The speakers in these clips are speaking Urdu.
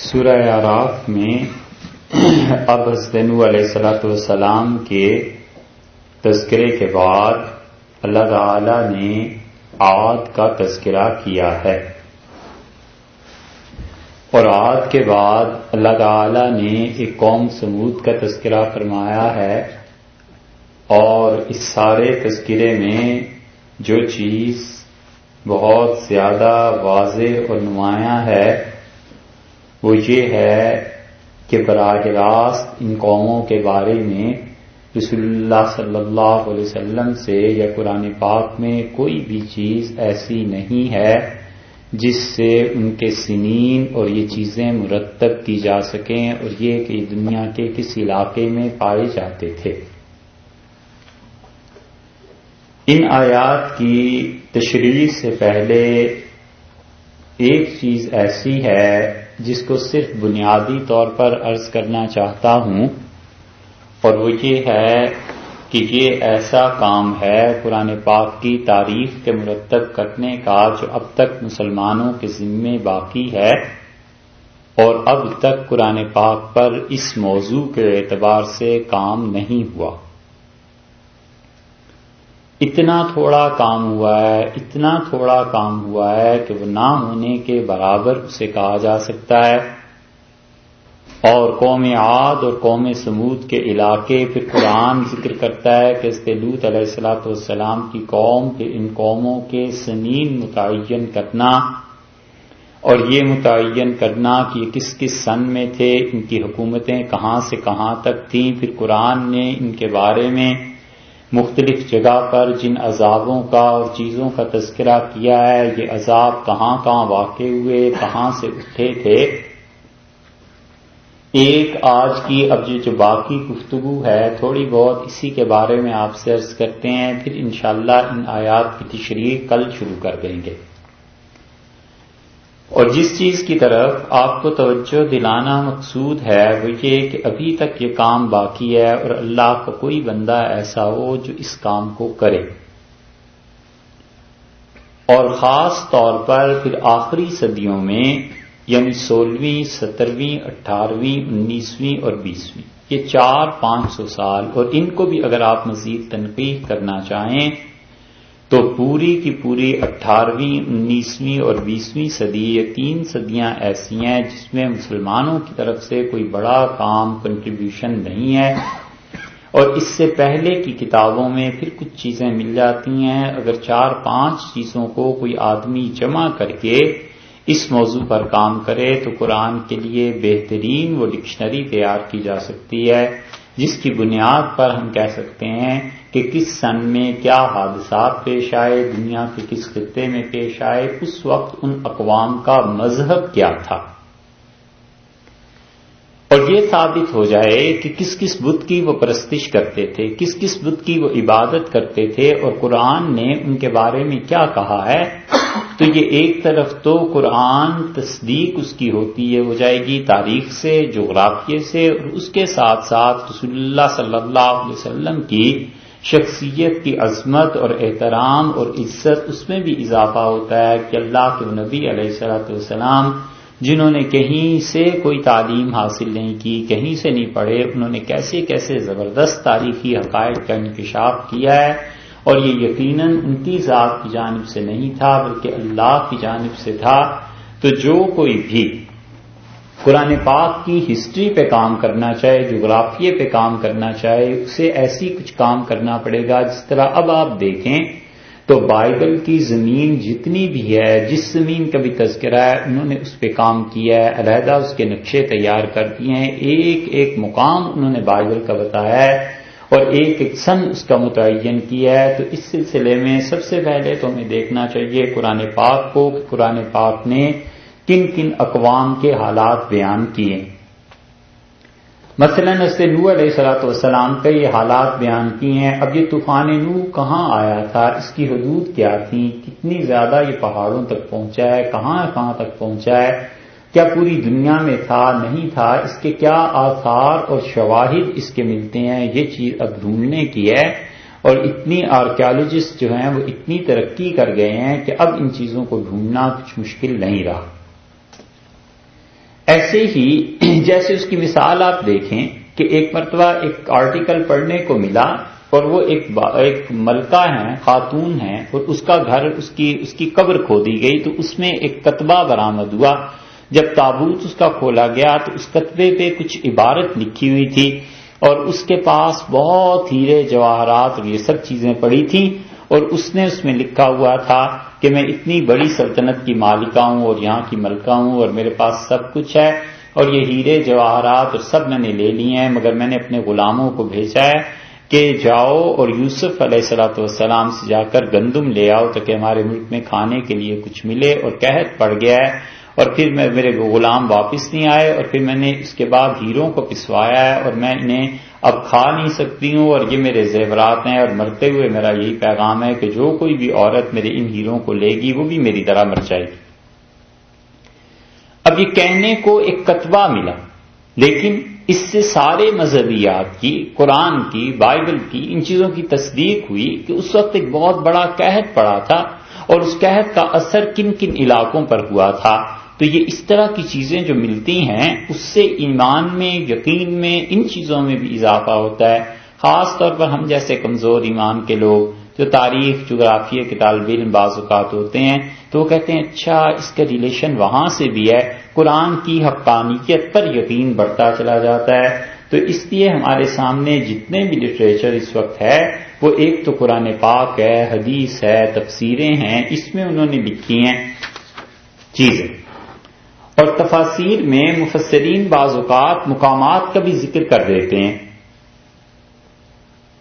سورہ اعراف میں اب حضرت نوح علیہ السلام کے تذکرے کے بعد اللہ تعالی نے عاد کا تذکرہ کیا ہے، اور عاد کے بعد اللہ تعالی نے ایک قوم سمود کا تذکرہ فرمایا ہے، اور اس سارے تذکرے میں جو چیز بہت زیادہ واضح اور نمایاں ہے وہ یہ ہے کہ براہ راست ان قوموں کے بارے میں رسول اللہ صلی اللہ علیہ وسلم سے یا قرآن پاک میں کوئی بھی چیز ایسی نہیں ہے جس سے ان کے سنین اور یہ چیزیں مرتب کی جا سکیں، اور یہ کہ دنیا کے کس علاقے میں پائے جاتے تھے۔ ان آیات کی تشریح سے پہلے ایک چیز ایسی ہے جس کو صرف بنیادی طور پر عرض کرنا چاہتا ہوں، اور وہ یہ ہے کہ یہ ایسا کام ہے قرآن پاک کی تاریخ کے مرتب کرنے کا جو اب تک مسلمانوں کے ذمے باقی ہے، اور اب تک قرآن پاک پر اس موضوع کے اعتبار سے کام نہیں ہوا۔ اتنا تھوڑا کام ہوا ہے، اتنا تھوڑا کام ہوا ہے کہ وہ نہ ہونے کے برابر اسے کہا جا سکتا ہے۔ اور قوم عاد اور قوم سمود کے علاقے پھر قرآن ذکر کرتا ہے کہ حضرت لوط علیہ السلام کی قوم کے ان قوموں کے سنین متعین کرنا، اور یہ متعین کرنا کہ یہ کس کس سن میں تھے، ان کی حکومتیں کہاں سے کہاں تک تھیں۔ پھر قرآن نے ان کے بارے میں مختلف جگہ پر جن عذابوں کا اور چیزوں کا تذکرہ کیا ہے، یہ عذاب کہاں کہاں واقع ہوئے، کہاں سے اٹھے تھے۔ ایک آج کی اب جو باقی گفتگو ہے تھوڑی بہت اسی کے بارے میں آپ سے عرض کرتے ہیں، پھر انشاءاللہ ان آیات کی تشریح کل شروع کر دیں گے۔ اور جس چیز کی طرف آپ کو توجہ دلانا مقصود ہے وہ یہ کہ ابھی تک یہ کام باقی ہے، اور اللہ کا کوئی بندہ ایسا ہو جو اس کام کو کرے، اور خاص طور پر پھر آخری صدیوں میں، یعنی 16ویں، 17ویں، 18ویں، 19ویں اور 20ویں، یہ 400-500 سال، اور ان کو بھی اگر آپ مزید تنقیح کرنا چاہیں تو پوری کی پوری 18ویں، 19ویں اور 20ویں صدی، یہ 3 صدیاں ایسی ہیں جس میں مسلمانوں کی طرف سے کوئی بڑا کام کنٹریبیوشن نہیں ہے، اور اس سے پہلے کی کتابوں میں پھر کچھ چیزیں مل جاتی ہیں۔ اگر 4-5 چیزوں کو کوئی آدمی جمع کر کے اس موضوع پر کام کرے تو قرآن کے لیے بہترین وہ ڈکشنری تیار کی جا سکتی ہے، جس کی بنیاد پر ہم کہہ سکتے ہیں کہ کس سن میں کیا حادثات پیش آئے، دنیا کے کس خطے میں پیش آئے، اس وقت ان اقوام کا مذہب کیا تھا، اور یہ ثابت ہو جائے کہ کس کس بت کی وہ پرستش کرتے تھے، کس کس بت کی وہ عبادت کرتے تھے، اور قرآن نے ان کے بارے میں کیا کہا ہے۔ تو یہ ایک طرف تو قرآن تصدیق اس کی ہوتی ہے، ہو جائے گی تاریخ سے، جغرافیے سے، اور اس کے ساتھ ساتھ رسول اللہ صلی اللہ علیہ وسلم کی شخصیت کی عظمت اور احترام اور عزت، اس میں بھی اضافہ ہوتا ہے کہ اللہ کے نبی علیہ السلام جنہوں نے کہیں سے کوئی تعلیم حاصل نہیں کی، کہیں سے نہیں پڑھے، انہوں نے کیسے کیسے زبردست تاریخی حقائق کا انکشاف کیا ہے، اور یہ یقیناً ان کی ذات کی جانب سے نہیں تھا بلکہ اللہ کی جانب سے تھا۔ تو جو کوئی بھی قرآن پاک کی ہسٹری پہ کام کرنا چاہے، جغرافیے پہ کام کرنا چاہے، اسے ایسی کچھ کام کرنا پڑے گا۔ جس طرح اب آپ دیکھیں تو بائبل کی زمین جتنی بھی ہے، جس زمین کا بھی تذکرہ ہے، انہوں نے اس پہ کام کیا ہے، علیحدہ اس کے نقشے تیار کر دیے ہیں، ایک ایک مقام انہوں نے بائبل کا بتایا ہے، اور ایک ایک سن اس کا متعین کیا ہے۔ تو اس سلسلے میں سب سے پہلے تو ہمیں دیکھنا چاہیے قرآن پاک کو کہ قرآن پاک نے کن کن اقوام کے حالات بیان کیے۔ مثلا حضرت نوح علیہ السلام کے یہ حالات بیان کیے ہیں۔ اب یہ طوفان نوح کہاں آیا تھا، اس کی حدود کیا تھیں، کتنی زیادہ یہ پہاڑوں تک پہنچا ہے، کہاں کہاں تک پہنچا ہے، کیا پوری دنیا میں تھا، نہیں تھا، اس کے کیا آثار اور شواہد اس کے ملتے ہیں، یہ چیز اب ڈھونڈنے کی ہے۔ اور اتنی آرکیالوجسٹ جو ہیں وہ اتنی ترقی کر گئے ہیں کہ اب ان چیزوں کو ڈھونڈنا کچھ مشکل نہیں رہا۔ ایسے ہی جیسے اس کی مثال آپ دیکھیں کہ ایک مرتبہ ایک آرٹیکل پڑھنے کو ملا اور وہ ایک ملکہ ہیں، خاتون ہیں، اور اس کا گھر، اس کی قبر کھودی گئی تو اس میں ایک کتبہ برآمد ہوا۔ جب تابوت اس کا کھولا گیا تو اس کتبے پہ کچھ عبارت لکھی ہوئی تھی اور اس کے پاس بہت ہیرے جواہرات اور یہ سب چیزیں پڑی تھیں، اور اس نے اس میں لکھا ہوا تھا کہ میں اتنی بڑی سلطنت کی مالکہ ہوں اور یہاں کی ملکہ ہوں اور میرے پاس سب کچھ ہے اور یہ ہیرے جواہرات اور سب میں نے لے لیے ہیں، مگر میں نے اپنے غلاموں کو بھیجا ہے کہ جاؤ اور یوسف علیہ الصلوۃ والسلام سے جا کر گندم لے آؤ تاکہ ہمارے ملک میں کھانے کے لیے کچھ ملے، اور قحط پڑ گیا ہے، اور پھر میرے غلام واپس نہیں آئے، اور پھر میں نے اس کے بعد ہیروں کو پسوایا ہے اور میں انہیں اب کھا نہیں سکتی ہوں، اور یہ میرے زیورات ہیں، اور مرتے ہوئے میرا یہی پیغام ہے کہ جو کوئی بھی عورت میرے ان ہیروں کو لے گی وہ بھی میری طرح مر جائے گی۔ اب یہ کہنے کو ایک کتبہ ملا، لیکن اس سے سارے مذہبیات کی، قرآن کی، بائبل کی، ان چیزوں کی تصدیق ہوئی کہ اس وقت ایک بہت بڑا قحط پڑا تھا اور اس قحط کا اثر کن کن علاقوں پر ہوا تھا۔ تو یہ اس طرح کی چیزیں جو ملتی ہیں اس سے ایمان میں، یقین میں، ان چیزوں میں بھی اضافہ ہوتا ہے۔ خاص طور پر ہم جیسے کمزور ایمان کے لوگ جو تاریخ، جغرافیہ کے طالب علم بعض اوقات ہوتے ہیں تو وہ کہتے ہیں اچھا اس کا ریلیشن وہاں سے بھی ہے، قرآن کی حقانیت پر یقین بڑھتا چلا جاتا ہے۔ تو اس لیے ہمارے سامنے جتنے بھی لٹریچر اس وقت ہے وہ ایک تو قرآن پاک ہے، حدیث ہے، تفسیریں ہیں، اس میں انہوں نے لکھی ہیں چیزیں، اور تفاسیر میں مفسرین بعض اوقات مقامات کا بھی ذکر کر دیتے ہیں۔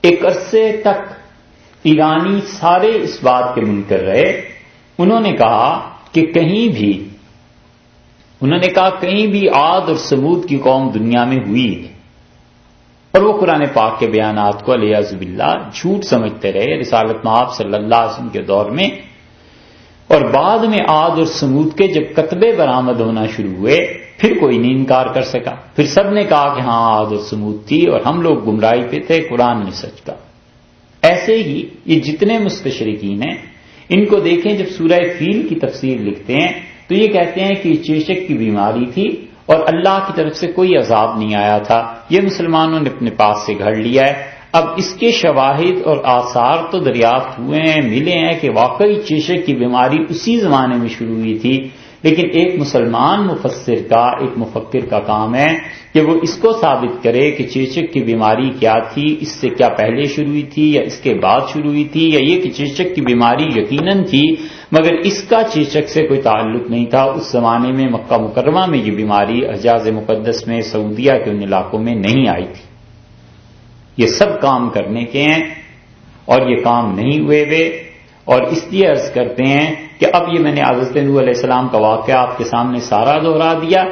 ایک عرصے تک ایرانی سارے اس بات کے منکر رہے، انہوں نے کہا کہ کہیں بھی عاد اور سمود کی قوم دنیا میں ہوئی نہیں، اور وہ قرآن پاک کے بیانات کو علیہ باللہ جھوٹ سمجھتے رہے رسالت مآب صلی اللہ علیہ وسلم کے دور میں، اور بعد میں عاد اور سمود کے جب کتبے برآمد ہونا شروع ہوئے پھر کوئی نہیں انکار کر سکا، پھر سب نے کہا کہ ہاں عاد اور سمود تھی اور ہم لوگ گمراہی پہ تھے، قرآن نے سچ کہا۔ ایسے ہی یہ جتنے مستشرقین ہیں ان کو دیکھیں، جب سورہ فیل کی تفسیر لکھتے ہیں تو یہ کہتے ہیں کہ یہ چیچک کی بیماری تھی اور اللہ کی طرف سے کوئی عذاب نہیں آیا تھا، یہ مسلمانوں نے اپنے پاس سے گھڑ لیا ہے۔ اب اس کے شواہد اور آثار تو دریافت ہوئے ہیں، ملے ہیں کہ واقعی چیچک کی بیماری اسی زمانے میں شروع ہوئی تھی، لیکن ایک مسلمان مفسر کا، ایک مفکر کا کام ہے کہ وہ اس کو ثابت کرے کہ چیچک کی بیماری کیا تھی، اس سے کیا پہلے شروع ہوئی تھی یا اس کے بعد شروع ہوئی تھی، یا یہ کہ چیچک کی بیماری یقیناً تھی مگر اس کا چیچک سے کوئی تعلق نہیں تھا، اس زمانے میں مکہ مکرمہ میں یہ بیماری حجاز مقدس میں، سعودیہ کے ان علاقوں میں نہیں آئی تھی۔ یہ سب کام کرنے کے ہیں اور یہ کام نہیں ہوئے، اور اس لیے عرض کرتے ہیں کہ اب یہ میں نے حضرت نوح علیہ السلام کا واقعہ آپ کے سامنے سارا دوہرا دیا۔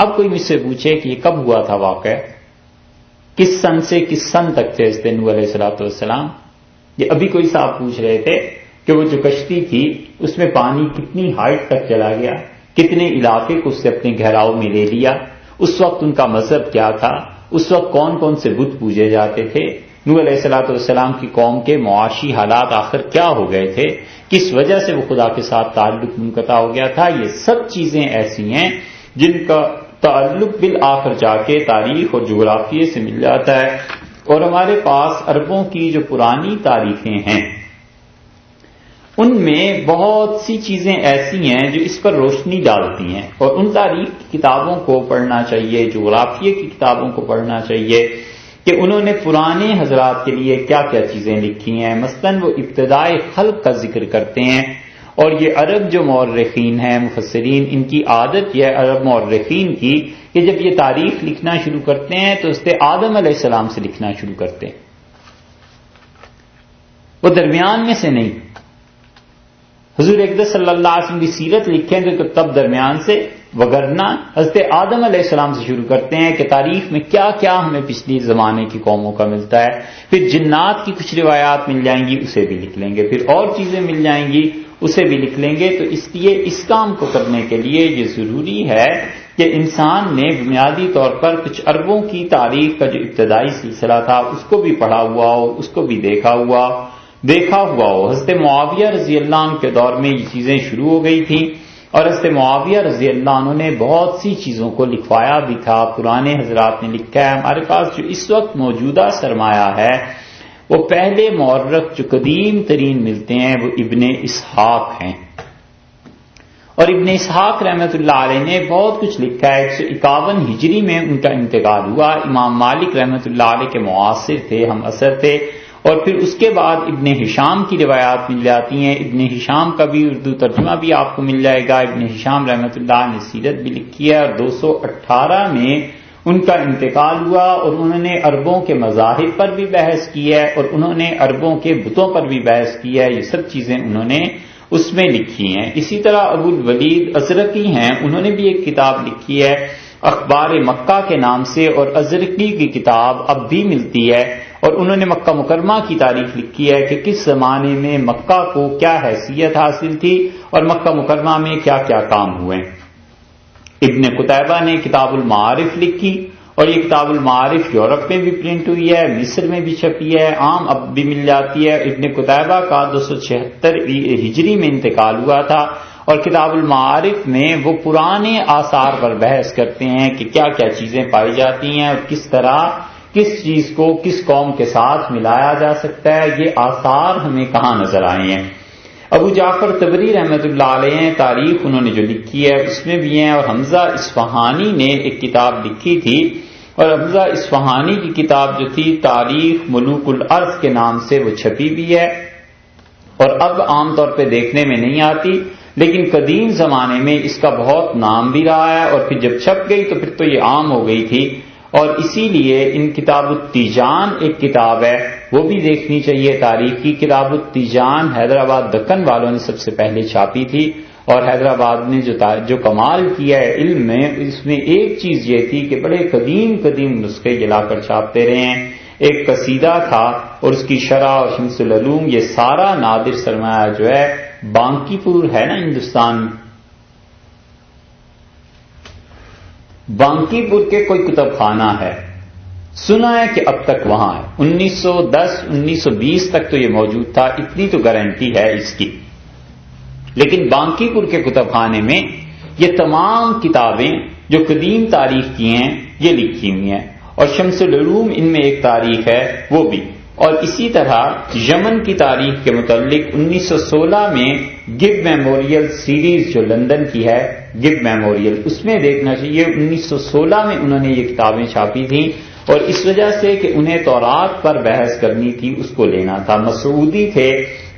اب کوئی مجھ سے پوچھے کہ یہ کب ہوا تھا واقعہ، کس سن سے کس سن تک تھے حضرت نوح علیہ السلام؟ یہ ابھی کوئی صاحب پوچھ رہے تھے کہ وہ جو کشتی تھی اس میں پانی کتنی ہائٹ تک چلا گیا، کتنے علاقے کو اس سے اپنے گہراؤ میں لے لیا، اس وقت ان کا مذہب کیا تھا، اس وقت کون کون سے بت پوجے جاتے تھے، نوح علیہ السلام کی قوم کے معاشی حالات آخر کیا ہو گئے تھے، کس وجہ سے وہ خدا کے ساتھ تعلق منقطع ہو گیا تھا۔ یہ سب چیزیں ایسی ہیں جن کا تعلق بالآخر جا کے تاریخ اور جغرافیے سے مل جاتا ہے، اور ہمارے پاس عربوں کی جو پرانی تاریخیں ہیں ان میں بہت سی چیزیں ایسی ہیں جو اس پر روشنی ڈالتی ہیں، اور ان تاریخ کی کتابوں کو پڑھنا چاہیے، جغرافیے کی کتابوں کو پڑھنا چاہیے کہ انہوں نے پرانے حضرات کے لیے کیا کیا چیزیں لکھی ہیں۔ مثلاً وہ ابتدائے خلق کا ذکر کرتے ہیں، اور یہ عرب جو مورخین ہیں، مفسرین، ان کی عادت یہ عرب مورخین کی کہ جب یہ تاریخ لکھنا شروع کرتے ہیں تو اس سے آدم علیہ السلام سے لکھنا شروع کرتے ہیں، وہ درمیان میں سے نہیں۔ حضور اقدس صلی اللہ علیہ وسلم کی سیرت لکھیں تو تب درمیان سے، وگرنہ حضرت آدم علیہ السلام سے شروع کرتے ہیں کہ تاریخ میں کیا کیا ہمیں پچھلی زمانے کی قوموں کا ملتا ہے، پھر جنات کی کچھ روایات مل جائیں گی اسے بھی لکھ لیں گے، پھر اور چیزیں مل جائیں گی اسے بھی لکھ لیں گے۔ تو اس لیے اس کام کو کرنے کے لیے یہ ضروری ہے کہ انسان نے بنیادی طور پر کچھ عربوں کی تاریخ کا جو ابتدائی سلسلہ تھا اس کو بھی پڑھا ہوا ہو، اس کو بھی دیکھا ہوا ہو۔ حضرت معاویہ رضی اللہ عنہ کے دور میں یہ چیزیں شروع ہو گئی تھیں، اور حضرت معاویہ رضی اللہ عنہ نے بہت سی چیزوں کو لکھوایا بھی تھا. پرانے حضرات نے لکھا ہے. ہمارے پاس جو اس وقت موجودہ سرمایہ ہے وہ پہلے مورخ جو قدیم ترین ملتے ہیں وہ ابن اسحاق ہیں. اور ابن اسحاق رحمۃ اللہ علیہ نے بہت کچھ لکھا ہے. 151 ہجری میں ان کا انتقال ہوا. امام مالک رحمۃ اللہ علیہ کے معاصر تھے، ہم عصر تھے. اور پھر اس کے بعد ابن ہشام کی روایات مل جاتی ہیں. ابن ہشام کا بھی اردو ترجمہ بھی آپ کو مل جائے گا. ابن ہشام رحمۃ اللہ نے سیرت بھی لکھی ہے اور 218 میں ان کا انتقال ہوا. اور انہوں نے عربوں کے مذاہب پر بھی بحث کی ہے اور انہوں نے عربوں کے بتوں پر بھی بحث کی ہے. یہ سب چیزیں انہوں نے اس میں لکھی ہیں. اسی طرح ابو الولید ازرقی ہیں، انہوں نے بھی ایک کتاب لکھی ہے اخبار مکہ کے نام سے، اور ازرقی کی کتاب اب بھی ملتی ہے. اور انہوں نے مکہ مکرمہ کی تاریخ لکھی ہے کہ کس زمانے میں مکہ کو کیا حیثیت حاصل تھی اور مکہ مکرمہ میں کیا کیا کام ہوئے. ابن قتیبہ نے کتاب المعارف لکھی اور یہ کتاب المعارف یورپ میں بھی پرنٹ ہوئی ہے، مصر میں بھی چھپی ہے، عام اب بھی مل جاتی ہے. ابن قتیبہ کا 276 ہجری میں انتقال ہوا تھا. اور کتاب المعارف میں وہ پرانے آثار پر بحث کرتے ہیں کہ کیا کیا چیزیں پائی جاتی ہیں اور کس طرح کس چیز کو کس قوم کے ساتھ ملایا جا سکتا ہے. یہ آثار ہمیں کہاں نظر آئے ہیں. ابو جعفر طبری رحمۃ اللہ علیہ تاریخ انہوں نے جو لکھی ہے اس میں بھی ہیں. اور حمزہ اصفہانی نے ایک کتاب لکھی تھی اور حمزہ اصفہانی کی کتاب جو تھی تاریخ ملوک الارض کے نام سے وہ چھپی بھی ہے اور اب عام طور پہ دیکھنے میں نہیں آتی، لیکن قدیم زمانے میں اس کا بہت نام بھی رہا ہے. اور پھر جب چھپ گئی تو پھر تو یہ عام ہو گئی تھی. اور اسی لیے ان کتاب التیجان ایک کتاب ہے وہ بھی دیکھنی چاہیے. تاریخی کتاب التیجان حیدرآباد دکن والوں نے سب سے پہلے چھاپی تھی. اور حیدرآباد نے جو کمال کیا ہے علم میں، اس میں ایک چیز یہ تھی کہ بڑے قدیم نسخے جلا کر چھاپتے رہے ہیں. ایک قصیدہ تھا اور اس کی شرح اور شمس العلوم، یہ سارا نادر سرمایہ جو ہے بانکی پور ہے نا ہندوستان میں، بانکی پور کے کوئی کتب خانہ ہے، سنا ہے کہ اب تک وہاں ہے. 1910-1920 تک تو یہ موجود تھا، اتنی تو گارنٹی ہے اس کی. لیکن بانکی پور کے کتب خانے میں یہ تمام کتابیں جو قدیم تاریخ کی ہیں یہ لکھی ہوئی ہیں. اور شمس العلوم ان میں ایک تاریخ ہے وہ بھی. اور اسی طرح یمن کی تاریخ کے متعلق 1916 میں گب میموریل سیریز جو لندن کی ہے، گب میموریل، اس میں دیکھنا چاہیے. 1916 میں انہوں نے یہ کتابیں چھاپی تھیں اور اس وجہ سے کہ انہیں تورات پر بحث کرنی تھی اس کو لینا تھا. مسعودی تھے،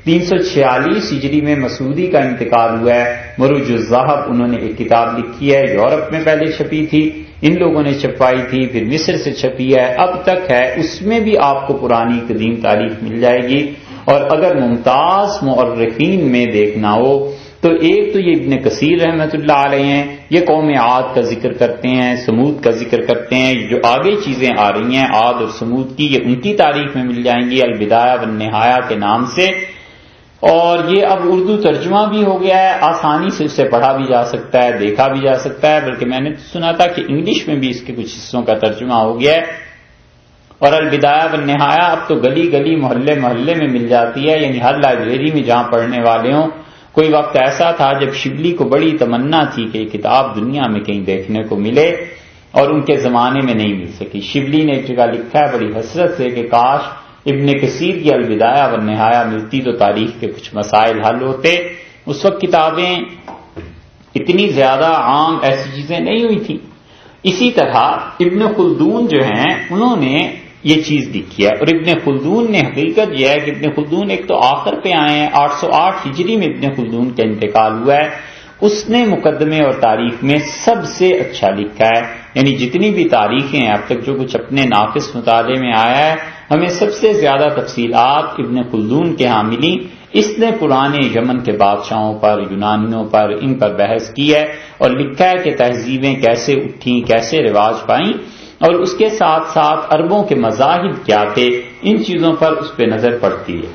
346 ہجری میں مسعودی کا انتقال ہوا ہے. مروج الذہب انہوں نے ایک کتاب لکھی ہے، یورپ میں پہلے چھپی تھی، ان لوگوں نے چھپائی تھی، پھر مصر سے چھپی ہے، اب تک ہے. اس میں بھی آپ کو پرانی قدیم تاریخ مل جائے گی. اور اگر ممتاز مورخین میں دیکھنا ہو تو ایک تو یہ ابن کثیر رحمۃ اللہ علیہ ہیں، یہ قوم عاد کا ذکر کرتے ہیں، سمود کا ذکر کرتے ہیں. جو آگے چیزیں آ رہی ہیں عاد اور سمود کی، یہ ان کی تاریخ میں مل جائیں گی البدایہ والنہایہ کے نام سے. اور یہ اب اردو ترجمہ بھی ہو گیا ہے، آسانی سے اسے پڑھا بھی جا سکتا ہے، دیکھا بھی جا سکتا ہے. بلکہ میں نے سنا تھا کہ انگلش میں بھی اس کے کچھ حصوں کا ترجمہ ہو گیا ہے. اور البدایہ والنہایہ اب تو گلی گلی محلے محلے میں مل جاتی ہے، یعنی ہر لائبریری میں جہاں پڑھنے والے ہوں. کوئی وقت ایسا تھا جب شبلی کو بڑی تمنا تھی کہ یہ کتاب دنیا میں کہیں دیکھنے کو ملے اور ان کے زمانے میں نہیں مل سکی. شبلی نے ایک جگہ لکھا ہے بڑی حسرت سے کہ کاش ابن کثیر کی البدایہ والنہایہ ملتی تو تاریخ کے کچھ مسائل حل ہوتے. اس وقت کتابیں اتنی زیادہ عام ایسی چیزیں نہیں ہوئی تھیں. اسی طرح ابن خلدون جو ہیں انہوں نے یہ چیز لکھی ہے. اور ابن خلدون نے حقیقت یہ ہے کہ ابن خلدون ایک تو آخر پہ آئے ہیں، 808 ہجری میں ابن خلدون کا انتقال ہوا ہے. اس نے مقدمے اور تاریخ میں سب سے اچھا لکھا ہے. یعنی جتنی بھی تاریخیں ہیں اب تک جو کچھ اپنے ناقص مطالعے میں آیا ہے، ہمیں سب سے زیادہ تفصیلات ابن خلدون کے ہاں ملی. اس نے پرانے یمن کے بادشاہوں پر، یونانیوں پر، ان پر بحث کی ہے اور لکھا ہے کہ تہذیبیں کیسے اٹھیں، کیسے رواج پائیں، اور اس کے ساتھ ساتھ عربوں کے مذاہب کیا تھے، ان چیزوں پر اس پہ نظر پڑتی ہے.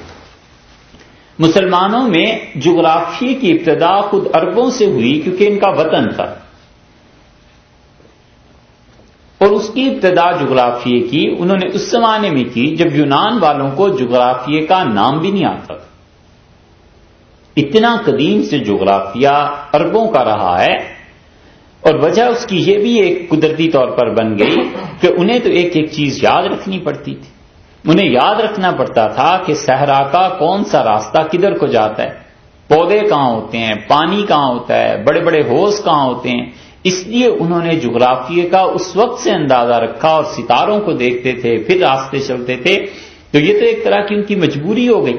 مسلمانوں میں جغرافیے کی ابتدا خود عربوں سے ہوئی کیونکہ ان کا وطن تھا، اور اس کی ابتدا جغرافیے کی انہوں نے اس زمانے میں کی جب یونان والوں کو جغرافیے کا نام بھی نہیں آتا تھا. اتنا قدیم سے جغرافیہ عربوں کا رہا ہے، اور وجہ اس کی یہ بھی ایک قدرتی طور پر بن گئی کہ انہیں تو ایک ایک چیز یاد رکھنی پڑتی تھی. انہیں یاد رکھنا پڑتا تھا کہ صحرا کا کون سا راستہ کدھر کو جاتا ہے، پودے کہاں ہوتے ہیں، پانی کہاں ہوتا ہے، بڑے بڑے حوض کہاں ہوتے ہیں. اس لیے انہوں نے جغرافیے کا اس وقت سے اندازہ رکھا اور ستاروں کو دیکھتے تھے، پھر راستے چلتے تھے. تو یہ تو ایک طرح کی ان کی مجبوری ہو گئی.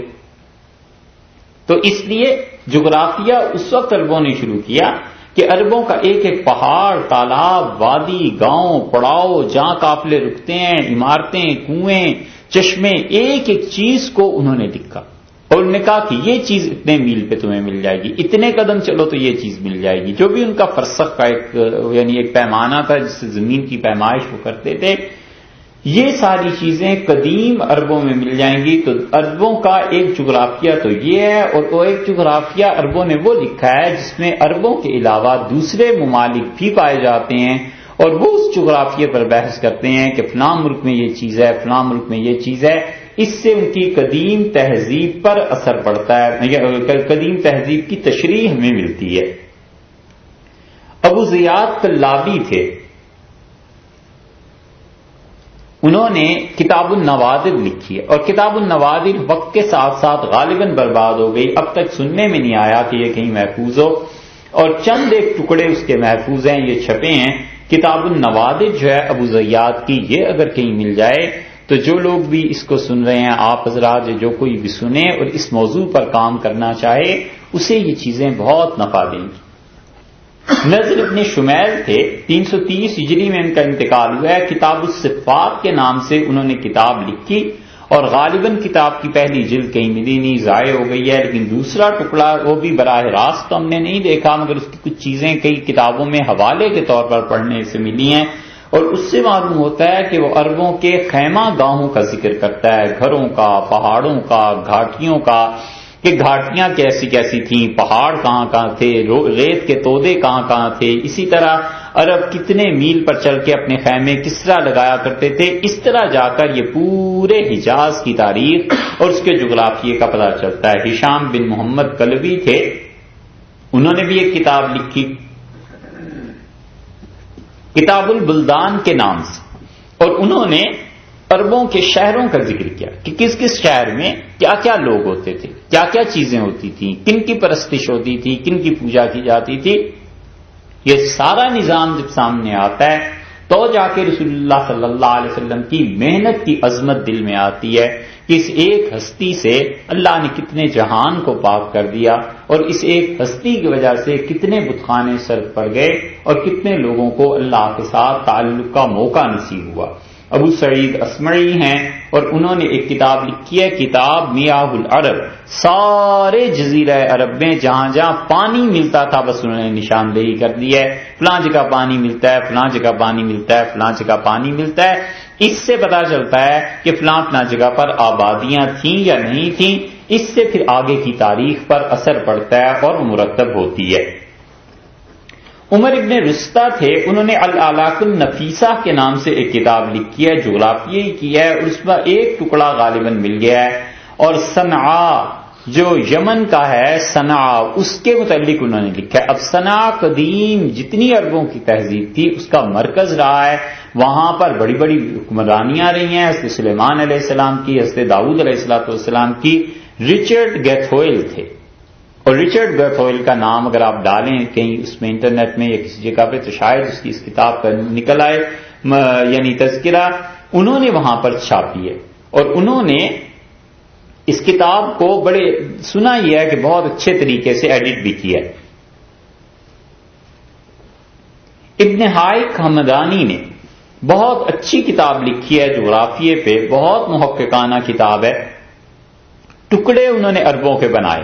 تو اس لیے جغرافیہ اس وقت عربوں نے شروع کیا کہ عربوں کا ایک ایک پہاڑ، تالاب، وادی، گاؤں، پڑاؤ، جہاں قافلے رکتے ہیں، عمارتیں، کنویں، چشمے، ایک ایک چیز کو انہوں نے لکھا، اور انہوں نے کہا کہ یہ چیز اتنے میل پہ تمہیں مل جائے گی، اتنے قدم چلو تو یہ چیز مل جائے گی. جو بھی ان کا فرسخ کا ایک پیمانہ تھا جس سے زمین کی پیمائش وہ کرتے تھے، یہ ساری چیزیں قدیم عربوں میں مل جائیں گی. تو عربوں کا ایک جغرافیہ تو یہ ہے، اور وہ ایک جغرافیہ عربوں نے وہ لکھا ہے جس میں عربوں کے علاوہ دوسرے ممالک بھی پائے جاتے ہیں، اور وہ اس جغرافیے پر بحث کرتے ہیں کہ فلاں ملک میں یہ چیز ہے، فلاں ملک میں یہ چیز ہے. اس سے ان کی قدیم تہذیب پر اثر پڑتا ہے، قدیم تہذیب کی تشریح ہمیں ملتی ہے. ابو زیاد کلابی تھے، انہوں نے کتاب النوادر لکھی ہے، اور کتاب النوادر وقت کے ساتھ ساتھ غالباً برباد ہو گئی. اب تک سننے میں نہیں آیا کہ یہ کہیں محفوظ ہو، اور چند ایک ٹکڑے اس کے محفوظ ہیں، یہ چھپے ہیں. کتاب النوادر جو ہے ابو زیاد کی، یہ اگر کہیں مل جائے تو جو لوگ بھی اس کو سن رہے ہیں، آپ حضرات جو کوئی بھی سنے اور اس موضوع پر کام کرنا چاہے، اسے یہ چیزیں بہت نفع دیں گی. نضر ابن شمیل تھے، 330 ہجری میں ان کا انتقال ہوا ہے. کتاب الصفات کے نام سے انہوں نے کتاب لکھی، اور غالباً کتاب کی پہلی جلد کہیں ملی نہیں، ضائع ہو گئی ہے. لیکن دوسرا ٹکڑا وہ بھی براہ راست تو ہم نے نہیں دیکھا، مگر اس کی کچھ چیزیں کئی کتابوں میں حوالے کے طور پر پڑھنے سے ملی ہیں، اور اس سے معلوم ہوتا ہے کہ وہ عربوں کے خیمہ گاہوں کا ذکر کرتا ہے، گھروں کا، پہاڑوں کا، گھاٹیوں کا، کہ گھاٹیاں کیسی کیسی تھیں، پہاڑ کہاں کہاں تھے، ریت کے تودے کہاں کہاں تھے. اسی طرح عرب کتنے میل پر چل کے اپنے خیمے کس طرح لگایا کرتے تھے. اس طرح جا کر یہ پورے حجاز کی تاریخ اور اس کے جغرافیے کا پتہ چلتا ہے. ہشام بن محمد کلبی تھے، انہوں نے بھی ایک کتاب لکھی کتاب البلدان کے نام سے، اور انہوں نے عربوں کے شہروں کا ذکر کیا کہ کس کس شہر میں کیا کیا لوگ ہوتے تھے، کیا کیا چیزیں ہوتی تھیں، کن کی پرستش ہوتی تھی، کن کی پوجا کی جاتی تھی. یہ سارا نظام جب سامنے آتا ہے تو جا کے رسول اللہ صلی اللہ علیہ وسلم کی محنت کی عظمت دل میں آتی ہے کہ اس ایک ہستی سے اللہ نے کتنے جہان کو پاک کر دیا، اور اس ایک ہستی کی وجہ سے کتنے بتخانے سر پڑ گئے اور کتنے لوگوں کو اللہ کے ساتھ تعلق کا موقع نصیب ہوا. ابو سعید اسمعی ہیں، اور انہوں نے ایک کتاب لکھی ہے کتاب میاہ العرب. سارے جزیرہ عرب میں جہاں جہاں پانی ملتا تھا بس انہوں نے نشاندہی کر دی ہے، فلاں جگہ پانی ملتا ہے، فلاں جگہ پانی ملتا ہے، فلاں جگہ پانی ملتا ہے. اس سے پتہ چلتا ہے کہ فلاں فلاں جگہ پر آبادیاں تھیں یا نہیں تھیں. اس سے پھر آگے کی تاریخ پر اثر پڑتا ہے اور مرتب ہوتی ہے. عمر ابن رستہ تھے، انہوں نے الآلاق النفیسہ کے نام سے ایک کتاب لکھی ہے، جغرافیہ کی ہے، اور اس میں ایک ٹکڑا غالباً مل گیا ہے. اور صنعاء جو یمن کا ہے، صنعاء، اس کے متعلق انہوں نے لکھا ہے. اب صنعاء قدیم جتنی عربوں کی تہذیب تھی اس کا مرکز رہا ہے، وہاں پر بڑی بڑی حکمرانیاں رہی ہیں، حضرت سلیمان علیہ السلام کی، حضرت داؤد علیہ السلام کی. رچرڈ گیتھوئل تھے، اور رچرڈ گیتھوئل کا نام اگر آپ ڈالیں کہیں اس میں انٹرنیٹ میں یا کسی جگہ پہ تو شاید اس کی اس کتاب کا نکل آئے، یعنی تذکرہ انہوں نے وہاں پر چھاپی ہے. اور انہوں نے اس کتاب کو بڑے سنا یہ ہے کہ بہت اچھے طریقے سے ایڈٹ بھی کیا ہے. ابن حائق حمدانی نے بہت اچھی کتاب لکھی ہے جغرافیے پہ، بہت محققانہ کتاب ہے. ٹکڑے انہوں نے عربوں کے بنائے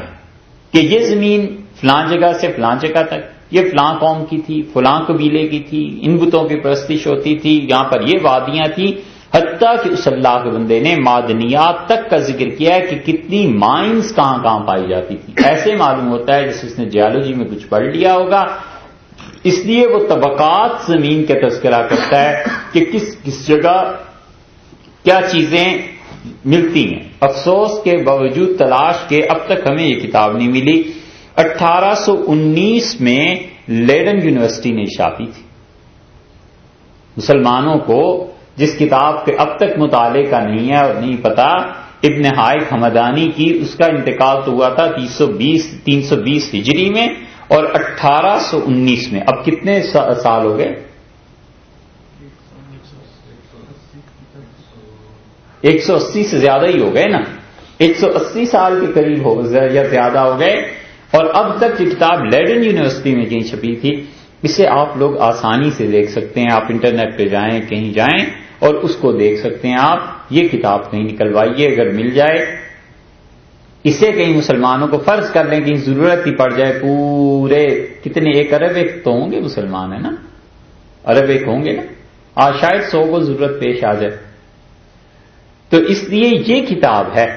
کہ یہ زمین فلاں جگہ سے فلاں جگہ تک یہ فلاں قوم کی تھی، فلاں قبیلے کی تھی، ان بتوں کی پرستش ہوتی تھی، یہاں پر یہ وادیاں تھیں. حتیٰ کہ اس اللہ کے بندے نے معدنیات تک کا ذکر کیا ہے کہ کتنی مائنز کہاں کہاں پائی جاتی تھی. ایسے معلوم ہوتا ہے جیسے اس نے جیولوجی میں کچھ پڑھ لیا ہوگا. اس لیے وہ طبقات زمین کا تذکرہ کرتا ہے کہ کس کس جگہ کیا چیزیں ملتی ہیں. افسوس کے باوجود تلاش کے اب تک ہمیں یہ کتاب نہیں ملی. 1819 میں لیڈن یونیورسٹی نے چھاپی تھی. مسلمانوں کو جس کتاب کے اب تک مطالعے کا نہیں ہے اور نہیں پتا، ابن حائق حمدانی کی، اس کا انتقال تو ہوا تھا 320 ہجری میں اور 1819 میں. اب کتنے سال ہو گئے؟ 180 سے زیادہ ہی ہو گئے نا. 180 سال کے قریب ہو یا زیادہ ہو گئے. اور اب تک یہ کتاب لیڈن یونیورسٹی میں کہیں چھپی تھی. اسے آپ لوگ آسانی سے دیکھ سکتے ہیں. آپ انٹرنیٹ پہ جائیں، کہیں جائیں اور اس کو دیکھ سکتے ہیں. آپ یہ کتاب کہیں نکلوائیے اگر مل جائے. اسے کہیں مسلمانوں کو فرض کر لیں کہ ضرورت ہی پڑ جائے، پورے کتنے 1 ارب تو ہوں گے مسلمان، ہے نا؟ ارب ہوں گے نا. آج شاید 100 کو ضرورت پیش آ جائے. تو اس لیے یہ کتاب ہے.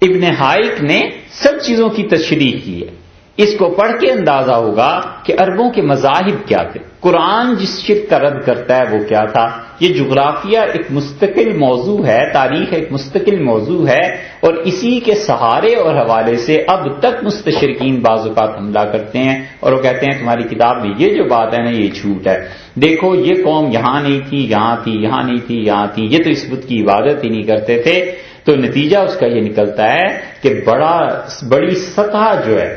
ابن حائق نے سب چیزوں کی تشریح کی ہے. اس کو پڑھ کے اندازہ ہوگا کہ عربوں کے مذاہب کیا تھے، قرآن جس شرک کا رد کرتا ہے وہ کیا تھا. یہ جغرافیہ ایک مستقل موضوع ہے، تاریخ ایک مستقل موضوع ہے، اور اسی کے سہارے اور حوالے سے اب تک مستشرقین بعض اوقات حملہ کرتے ہیں اور وہ کہتے ہیں تمہاری کتاب میں یہ جو بات ہے نا یہ جھوٹ ہے. دیکھو یہ قوم یہاں نہیں تھی، یہاں تھی، یہاں نہیں تھی، یہاں تھی، یہ تو اس بت کی عبادت ہی نہیں کرتے تھے. تو نتیجہ اس کا یہ نکلتا ہے کہ بڑی سطح جو ہے،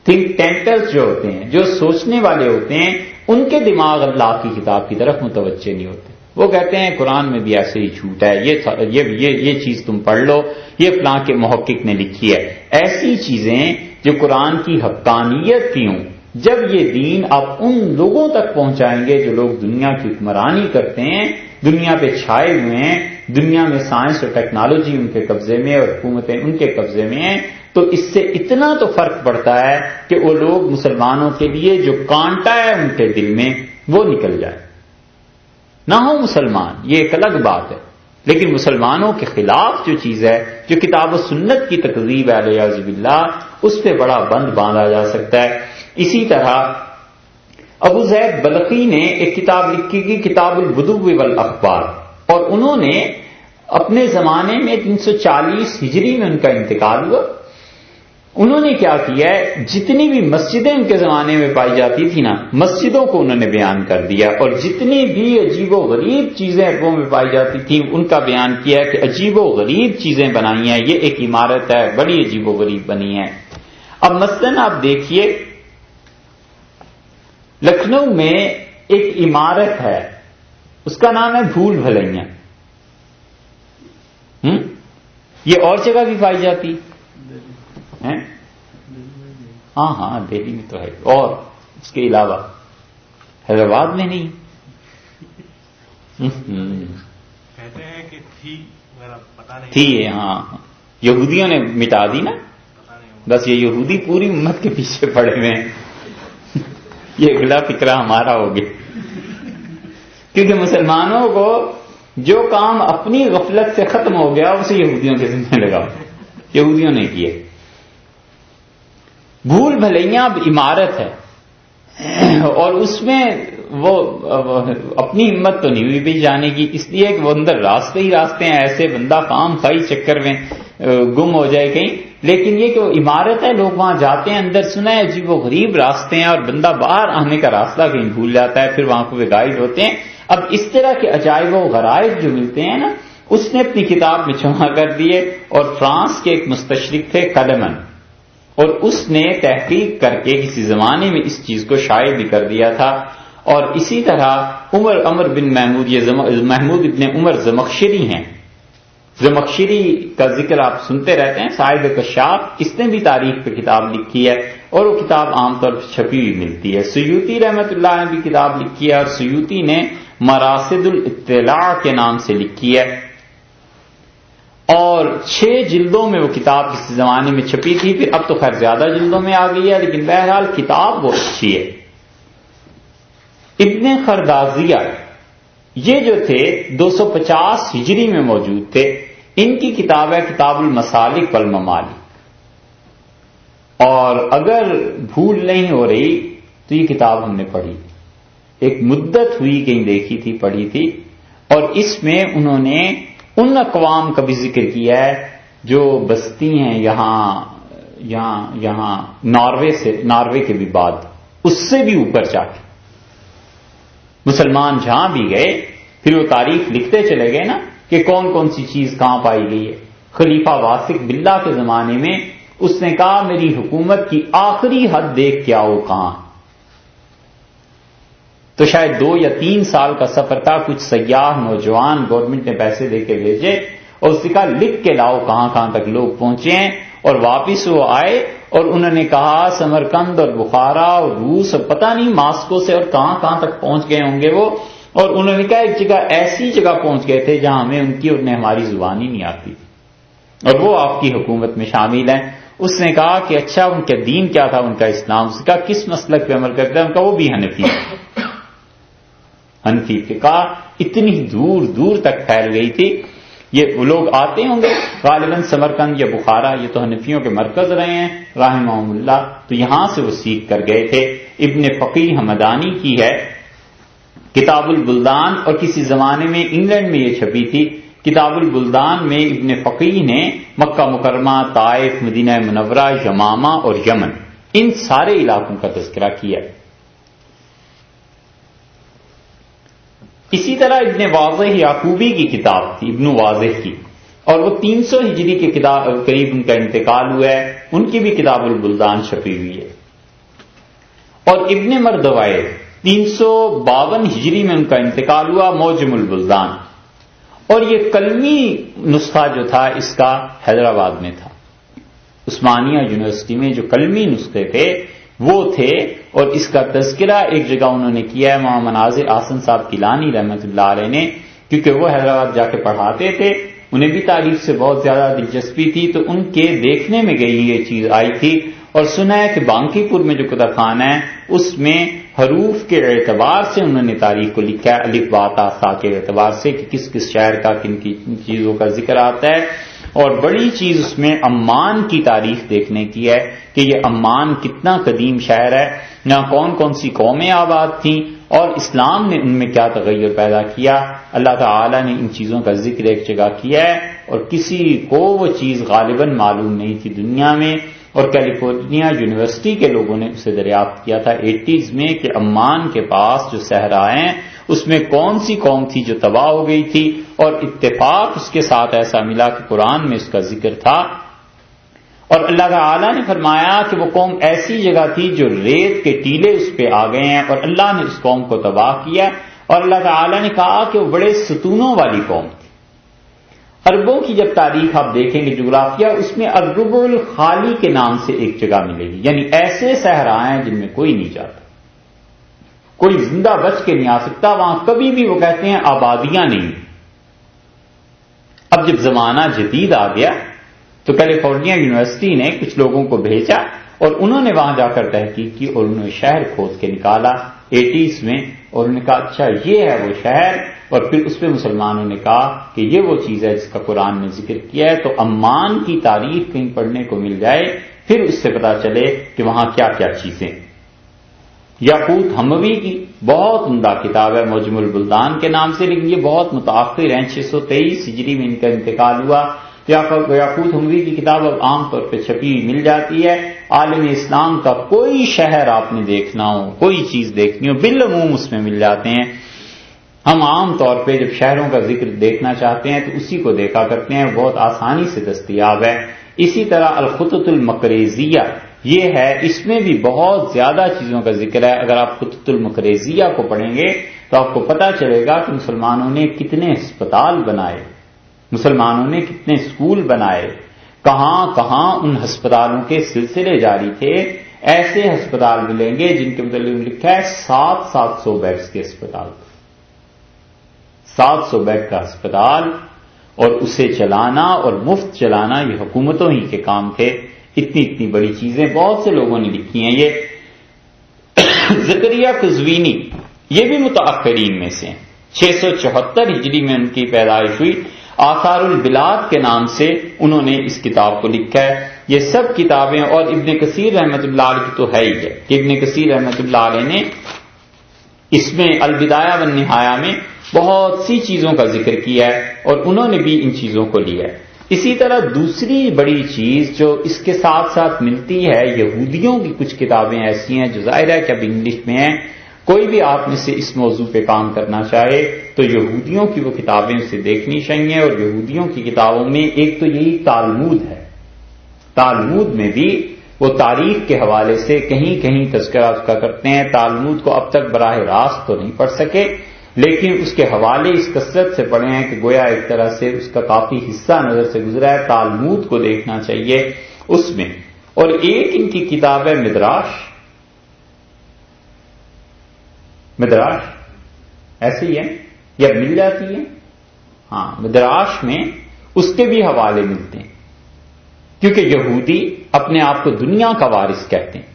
تھنک ٹینکرز جو ہوتے ہیں، جو سوچنے والے ہوتے ہیں، ان کے دماغ اللہ کی کتاب کی طرف متوجہ نہیں ہوتے. وہ کہتے ہیں قرآن میں بھی ایسے ہی جھوٹ ہے، یہ چیز تم پڑھ لو، یہ فلاں کے محقق نے لکھی ہے. ایسی چیزیں جو قرآن کی حقانیت کی ہوں، جب یہ دین آپ ان لوگوں تک پہنچائیں گے جو لوگ دنیا کی حکمرانی کرتے ہیں، دنیا پہ چھائے ہوئے ہیں، دنیا میں سائنس اور ٹیکنالوجی ان کے قبضے میں اور حکومتیں ان کے قبضے میں ہیں، تو اس سے اتنا تو فرق پڑتا ہے کہ وہ لوگ مسلمانوں کے لیے جو کانٹا ہے ان کے دل میں وہ نکل جائے. نہ ہو مسلمان، یہ ایک الگ بات ہے، لیکن مسلمانوں کے خلاف جو چیز ہے، جو کتاب و سنت کی تکذیب ہے علیہ باللہ، اس پہ بڑا بند باندھا جا سکتا ہے. اسی طرح ابو زید بلخی نے ایک کتاب لکھی کی کتاب البدو والاخبار، اور انہوں نے اپنے زمانے میں 340 ہجری میں ان کا انتقال ہوا. انہوں نے کیا کیا ہے، جتنی بھی مسجدیں ان کے زمانے میں پائی جاتی تھی نا، مسجدوں کو انہوں نے بیان کر دیا، اور جتنی بھی عجیب و غریب چیزیں عربوں میں پائی جاتی تھیں ان کا بیان کیا کہ عجیب و غریب چیزیں بنائی ہیں، یہ ایک عمارت ہے بڑی عجیب و غریب بنی ہے. اب مثلاً آپ دیکھیے لکھنؤ میں ایک عمارت ہے، اس کا نام ہے بھول بھلائیاں. یہ اور جگہ بھی پائی جاتی ہے؟ ہاں دہلی میں تو ہے، اور اس کے علاوہ حیدرآباد میں نہیں. کہتے ہیں کہ تھی. ہاں یہودیوں نے مٹا دی نا، بس یہ یہودی پوری امت کے پیچھے پڑے ہوئے ہیں. یہ اگلا فکرہ ہمارا ہو گیا، کیونکہ مسلمانوں کو جو کام اپنی غفلت سے ختم ہو گیا اسے یہودیوں کے ذمہ لگا، یہودیوں نے کیے. بھول بھلائیاں اب عمارت ہے، اور اس میں وہ اپنی ہمت تو نہیں ہوئی بھی جانے کی، اس لیے کہ وہ اندر راستے ہی راستے ہیں، ایسے بندہ خام خائی چکر میں گم ہو جائے کہیں. لیکن یہ کہ وہ عمارت ہے، لوگ وہاں جاتے ہیں، اندر سنا ہے عجیب و غریب راستے ہیں، اور بندہ باہر آنے کا راستہ کہیں بھول جاتا ہے، پھر وہاں کو وہ گائیڈ ہوتے ہیں. اب اس طرح کے عجائب و غرائب جو ملتے ہیں نا، اس نے اپنی کتاب میں جمع کر دیے. اور فرانس کے ایک مستشرق تھے کلمن، اور اس نے تحقیق کر کے کسی زمانے میں اس چیز کو شائع بھی کر دیا تھا. اور اسی طرح عمر بن محمود، یہ محمود ابن عمر زمخشری ہیں. زمخشری کا ذکر آپ سنتے رہتے ہیں، صاحب کشاف، اس نے بھی تاریخ پہ کتاب لکھی ہے، اور وہ کتاب عام طور پر چھپی ہوئی ملتی ہے. سیوطی رحمۃ اللہ نے بھی کتاب لکھی ہے، اور سیوطی نے مراصد الاطلاع کے نام سے لکھی ہے، اور 6 جلدوں میں وہ کتاب کسی زمانے میں چھپی تھی. پھر اب تو خیر زیادہ جلدوں میں آ گئی ہے، لیکن بہرحال کتاب بہت اچھی ہے. ابن خردازیہ یہ جو تھے 250 ہجری میں موجود تھے، ان کی کتاب ہے کتاب المسالک والممالک. اور اگر بھول نہیں ہو رہی تو یہ کتاب ہم نے پڑھی، ایک مدت ہوئی کہیں دیکھی تھی، پڑھی تھی. اور اس میں انہوں نے ان اقوام کا بھی ذکر کیا ہے جو بستی ہیں یہاں یہاں ناروے کے بھی بعد اس سے بھی اوپر جا کے مسلمان جہاں بھی گئے پھر وہ تاریخ لکھتے چلے گئے نا کہ کون کون سی چیز کہاں پائی گئی ہے. خلیفہ واسق باللہ کے زمانے میں اس نے کہا میری حکومت کی آخری حد دیکھ کے آؤ کہاں. تو شاید 2 یا 3 سال کا سفر تھا. کچھ سیاح نوجوان گورنمنٹ نے پیسے دے کے بھیجے اور اس نے کہا لکھ کے لاؤ کہاں کہاں تک لوگ پہنچے ہیں. اور واپس وہ آئے اور انہوں نے کہا سمرقند اور بخارا اور روس اور پتہ نہیں ماسکو سے اور کہاں کہاں تک پہنچ گئے ہوں گے وہ. اور انہوں نے کہا ایک جگہ ایسی جگہ پہنچ گئے تھے جہاں ہمیں ان کی اور ہماری زبان ہی نہیں آتی اور وہ آپ کی حکومت میں شامل ہیں. اس نے کہا کہ اچھا ان کا دین کیا تھا, ان کا اسلام. اس نے کہا کس مسلک پہ عمل کرتا ہے؟ ان کا وہ بھی حنفی پہ. کہا اتنی دور دور تک پھیل گئی تھی. یہ لوگ آتے ہوں گے غالباً سمرقند یا بخارا, یہ تو حنفیوں کے مرکز رہے ہیں رحمہم اللہ, تو یہاں سے وہ سیکھ کر گئے تھے. ابن فقیہ حمدانی کی ہے کتاب البلدان, اور کسی زمانے میں انگلینڈ میں یہ چھپی تھی. کتاب البلدان میں ابن فقیہ نے مکہ مکرمہ, طائف, مدینہ منورہ, یمامہ اور یمن ان سارے علاقوں کا تذکرہ کیا. اسی طرح ابن واضح یعقوبی کی کتاب تھی, ابن واضح کی, اور وہ 300 ہجری کے قریب ان کا انتقال ہوا ہے. ان کی بھی کتاب البلدان چھپی ہوئی ہے. اور ابن مردوائے 352 ہجری میں ان کا انتقال ہوا, موجم البلدان. اور یہ کلمی نسخہ جو تھا اس کا حیدرآباد میں تھا. عثمانیہ یونیورسٹی میں جو کلمی نسخے تھے وہ تھے, اور اس کا تذکرہ ایک جگہ انہوں نے کیا ہے مولانا مناظر احسن صاحب گیلانی رحمۃ اللہ علیہ نے, کیونکہ وہ حیدرآباد جا کے پڑھاتے تھے, انہیں بھی تاریخ سے بہت زیادہ دلچسپی تھی, تو ان کے دیکھنے میں گئی یہ چیز آئی تھی. اور سنا ہے کہ بانکی پور میں جو کتب خانہ ہے اس میں حروف کے اعتبار سے انہوں نے تاریخ کو لکھا ہے, الف با تا سا کے اعتبار سے کہ کس کس شہر کا کن کی چیزوں کا ذکر آتا ہے. اور بڑی چیز اس میں عمان کی تاریخ دیکھنے کی ہے کہ یہ عمان کتنا قدیم شہر ہے, یہاں کون کون سی قومیں آباد تھیں اور اسلام نے ان میں کیا تغیر پیدا کیا. اللہ تعالی نے ان چیزوں کا ذکر ایک جگہ کیا ہے اور کسی کو وہ چیز غالباً معلوم نہیں تھی دنیا میں. اور کیلیفورنیا یونیورسٹی کے لوگوں نے اسے دریافت کیا تھا 80s میں کہ عمان کے پاس جو صحرا ہیں اس میں کون سی قوم تھی جو تباہ ہو گئی تھی, اور اتفاق اس کے ساتھ ایسا ملا کہ قرآن میں اس کا ذکر تھا. اور اللہ تعالی نے فرمایا کہ وہ قوم ایسی جگہ تھی جو ریت کے ٹیلے اس پہ آ گئے ہیں, اور اللہ نے اس قوم کو تباہ کیا. اور اللہ تعالی نے کہا کہ وہ بڑے ستونوں والی قوم تھی. عربوں کی جب تاریخ آپ دیکھیں گے جغرافیہ, اس میں الربع الخالی کے نام سے ایک جگہ ملے گی, یعنی ایسے صحرا ہیں جن میں کوئی نہیں جاتا, کوئی زندہ بچ کے نہیں آ سکتا, وہاں کبھی بھی وہ کہتے ہیں آبادیاں نہیں. اب جب زمانہ جدید آ گیا تو کیلیفورنیا یونیورسٹی نے کچھ لوگوں کو بھیجا اور انہوں نے وہاں جا کر تحقیق کی اور انہوں نے شہر کھود کے نکالا 80s میں, اور انہوں نے کہا اچھا یہ ہے وہ شہر. اور پھر اس پہ مسلمانوں نے کہا کہ یہ وہ چیز ہے جس کا قرآن نے ذکر کیا ہے. تو عمان کی تاریخ کہیں پڑھنے کو مل جائے پھر اس سے پتا چلے کہ وہاں کیا کیا چیزیں. یاقوت حموی کی بہت عمدہ کتاب ہے موجم البلدان کے نام سے, لیکن یہ بہت متاخر ہیں, 623 ہجری میں ان کا انتقال ہوا. یاقوت حموی کی کتاب اب عام طور پہ چھپی مل جاتی ہے. عالم اسلام کا کوئی شہر آپ نے دیکھنا ہو, کوئی چیز دیکھنی ہو, بالعموم اس میں مل جاتے ہیں. ہم عام طور پہ جب شہروں کا ذکر دیکھنا چاہتے ہیں تو اسی کو دیکھا کرتے ہیں, بہت آسانی سے دستیاب ہے. اسی طرح الخطط المقریزیہ یہ ہے, اس میں بھی بہت زیادہ چیزوں کا ذکر ہے. اگر آپ خطط المقریزیہ کو پڑھیں گے تو آپ کو پتا چلے گا کہ مسلمانوں نے کتنے ہسپتال بنائے, مسلمانوں نے کتنے اسکول بنائے, کہاں کہاں ان ہسپتالوں کے سلسلے جاری تھے. ایسے ہسپتال ملیں گے جن کے متعلق لکھا ہے 700 بیڈز کے ہسپتال, 700 بیڈ کا ہسپتال, اور اسے چلانا اور مفت چلانا یہ حکومتوں ہی کے کام تھے. اتنی بڑی چیزیں بہت سے لوگوں نے لکھی ہیں. یہ زکریا قزوینی یہ بھی متاخرین میں سے 674 ہجری میں ان کی پیدائش ہوئی. آثار البلاد کے نام سے انہوں نے اس کتاب کو لکھا ہے. یہ سب کتابیں, اور ابن کثیر رحمۃ اللہ علیہ کی تو ہے ہی ہے کہ ابن کثیر رحمۃ اللہ علیہ نے اس میں البدایہ والنہایہ میں بہت سی چیزوں کا ذکر کیا ہے, اور انہوں نے بھی ان چیزوں کو لیا ہے. اسی طرح دوسری بڑی چیز جو اس کے ساتھ ساتھ ملتی ہے، یہودیوں کی کچھ کتابیں ایسی ہیں جو ظاہر ہے کہ اب انگلش میں ہیں، کوئی بھی آپ میں سے اس موضوع پہ کام کرنا چاہے تو یہودیوں کی وہ کتابیں اسے دیکھنی چاہیے. اور یہودیوں کی کتابوں میں ایک تو یہی تالمود ہے. تالمود میں بھی وہ تاریخ کے حوالے سے کہیں کہیں تذکرہ اس کا کرتے ہیں. تالمود کو اب تک براہ راست تو نہیں پڑھ سکے، لیکن اس کے حوالے اس کثرت سے پڑھے ہیں کہ گویا ایک طرح سے اس کا کافی حصہ نظر سے گزرا ہے. تالمود کو دیکھنا چاہیے اس میں. اور ایک ان کی کتاب ہے مدراش ایسے ہی ہے یا مل جاتی ہے؟ ہاں، مدراش میں اس کے بھی حوالے ملتے ہیں، کیونکہ یہودی اپنے آپ کو دنیا کا وارث کہتے ہیں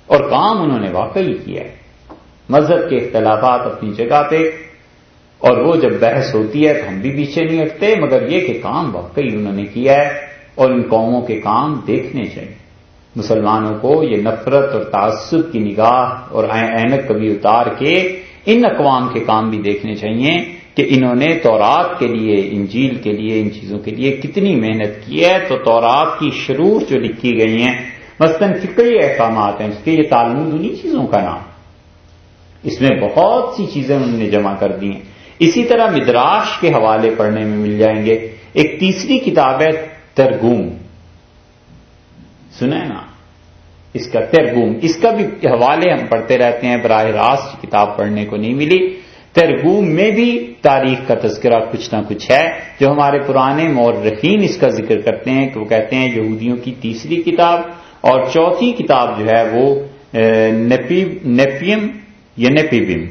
اور کام انہوں نے واقعی کیا ہے. مذہب کے اختلافات اپنی جگہ پہ، اور وہ جب بحث ہوتی ہے تو ہم بھی پیچھے نہیں ہٹتے، مگر یہ کہ کام واقعی انہوں نے کیا ہے اور ان قوموں کے کام دیکھنے چاہیے. مسلمانوں کو یہ نفرت اور تعصب کی نگاہ اور عینک کبھی اتار کے ان اقوام کے کام بھی دیکھنے چاہیے کہ انہوں نے تورات کے لیے، انجیل کے لیے، ان چیزوں کے لیے کتنی محنت کی ہے. تو تورات کی شروع جو لکھی گئی ہیں، مثلاً فقہی احکامات ہیں، اس کے یہ تالمود انہی چیزوں کا نام، اس میں بہت سی چیزیں انہوں نے جمع کر دی ہیں. اسی طرح مدراش کے حوالے پڑھنے میں مل جائیں گے. ایک تیسری کتاب ہے ترگوم، سنا ہے نا اس کا ترگوم، اس کا بھی حوالے ہم پڑھتے رہتے ہیں، براہ راست کتاب پڑھنے کو نہیں ملی. ترگوم میں بھی تاریخ کا تذکرہ کچھ نہ کچھ ہے، جو ہمارے پرانے مورخین اس کا ذکر کرتے ہیں کہ وہ کہتے ہیں یہودیوں کی تیسری کتاب، اور چوتھی کتاب جو ہے وہ نیپیم یا نیپیبم،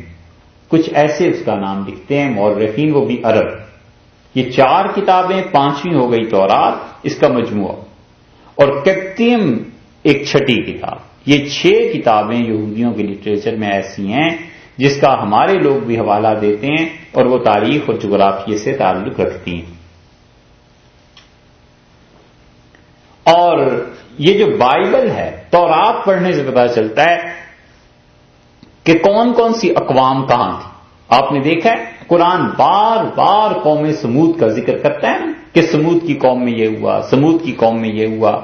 کچھ ایسے اس کا نام لکھتے ہیں مورخین، وہ بھی عرب. یہ 4 کتابیں، 5ویں ہو گئی تورات، اس کا مجموعہ، اور کیپتیم ایک 6ٹھی کتاب. یہ 6 کتابیں یہودیوں کے لٹریچر میں ایسی ہیں جس کا ہمارے لوگ بھی حوالہ دیتے ہیں اور وہ تاریخ اور جغرافیے سے تعلق رکھتی ہیں. اور یہ جو بائبل ہے، تورات پڑھنے سے پتہ چلتا ہے کہ کون کون سی اقوام کہاں تھی. آپ نے دیکھا ہے قرآن بار بار قوم سمود کا ذکر کرتا ہے نا، کہ سمود کی قوم میں یہ ہوا، سمود کی قوم میں یہ ہوا.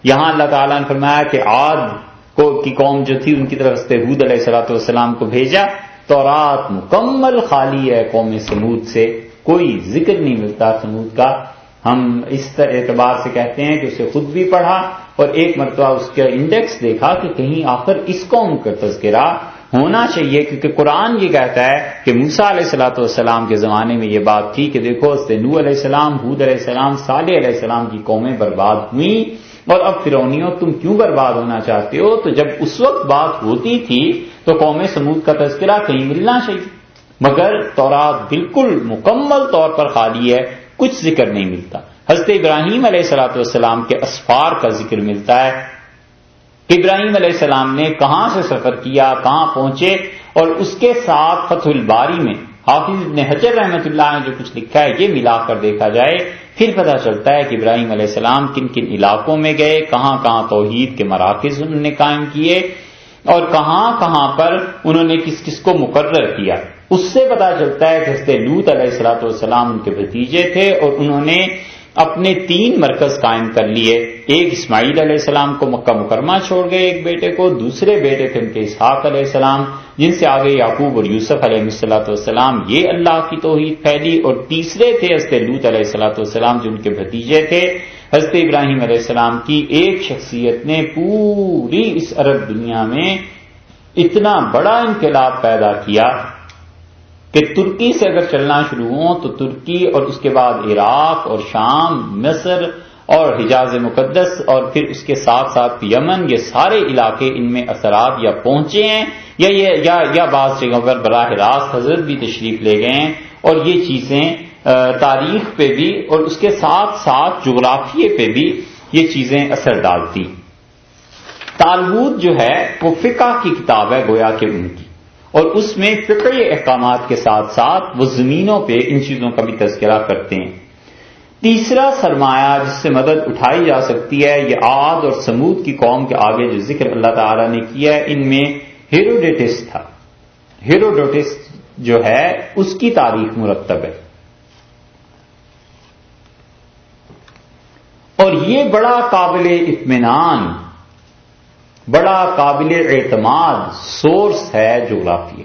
یہاں اللہ تعالیٰ نے فرمایا کہ عاد کی قوم جو تھی ان کی طرف سے ہود علیہ السلام کو بھیجا. تورات مکمل خالی ہے قوم سمود سے، کوئی ذکر نہیں ملتا سمود کا. ہم اس اعتبار سے کہتے ہیں کہ اسے خود بھی پڑھا اور ایک مرتبہ اس کا انڈیکس دیکھا کہ کہیں آخر اس قوم کا تذکرہ ہونا چاہیے، کیونکہ قرآن یہ کہتا ہے کہ موسیٰ علیہ السلام کے زمانے میں یہ بات تھی کہ دیکھو نوح علیہ السلام، ہود علیہ السلام، صالح علیہ السلام کی قومیں برباد ہوئیں، اور اب فرعونیوں تم کیوں برباد ہونا چاہتے ہو؟ تو جب اس وقت بات ہوتی تھی تو قوم سمود کا تذکرہ کہیں ملنا چاہیے، مگر تورات بالکل مکمل طور پر خالی ہے، کچھ ذکر نہیں ملتا. حضرت ابراہیم علیہ السلام کے اسفار کا ذکر ملتا ہے کہ ابراہیم علیہ السلام نے کہاں سے سفر کیا، کہاں پہنچے، اور اس کے ساتھ فتح الباری میں حافظ ابن حجر رحمۃ اللہ نے جو کچھ لکھا ہے یہ ملا کر دیکھا جائے پھر پتہ چلتا ہے کہ ابراہیم علیہ السلام کن کن علاقوں میں گئے، کہاں کہاں توحید کے مراکز انہوں نے قائم کیے، اور کہاں کہاں پر انہوں نے کس کس کو مقرر کیا. اس سے پتہ چلتا ہے کہ حضرت لوط علیہ السلام ان کے بھتیجے تھے اور انہوں نے اپنے 3 مرکز قائم کر لیے. ایک اسماعیل علیہ السلام کو مکہ مکرمہ چھوڑ گئے ایک بیٹے کو، دوسرے بیٹے تھے ان کے اسحاق علیہ السلام جن سے آگے یعقوب اور یوسف علیہ السلام، یہ اللہ کی توحید پھیلی، اور تیسرے تھے حضرت لوط علیہ السلام جو ان کے بھتیجے تھے. حضرت ابراہیم علیہ السلام کی ایک شخصیت نے پوری اس عرب دنیا میں اتنا بڑا انقلاب پیدا کیا کہ ترکی سے اگر چلنا شروع ہوں تو ترکی، اور اس کے بعد عراق اور شام، مصر اور حجاز مقدس، اور پھر اس کے ساتھ ساتھ یمن، یہ سارے علاقے ان میں اثرات یا پہنچے ہیں یا بعض جگہوں پر براہ راست حضرت بھی تشریف لے گئے ہیں. اور یہ چیزیں تاریخ پہ بھی اور اس کے ساتھ ساتھ جغرافیے پہ بھی یہ چیزیں اثر ڈالتی. تالمود جو ہے وہ فقہ کی کتاب ہے گویا کہ ان کی، اور اس میں فقہی احکامات کے ساتھ ساتھ وہ زمینوں پہ ان چیزوں کا بھی تذکرہ کرتے ہیں. تیسرا سرمایہ جس سے مدد اٹھائی جا سکتی ہے یہ عاد اور سمود کی قوم کے آگے جو ذکر اللہ تعالیٰ نے کیا ہے ان میں ہیروڈوٹس تھا. ہیروڈوٹس جو ہے اس کی تاریخ مرتب ہے. بڑا قابل اطمینان، بڑا قابل اعتماد سورس ہے جغرافیہ،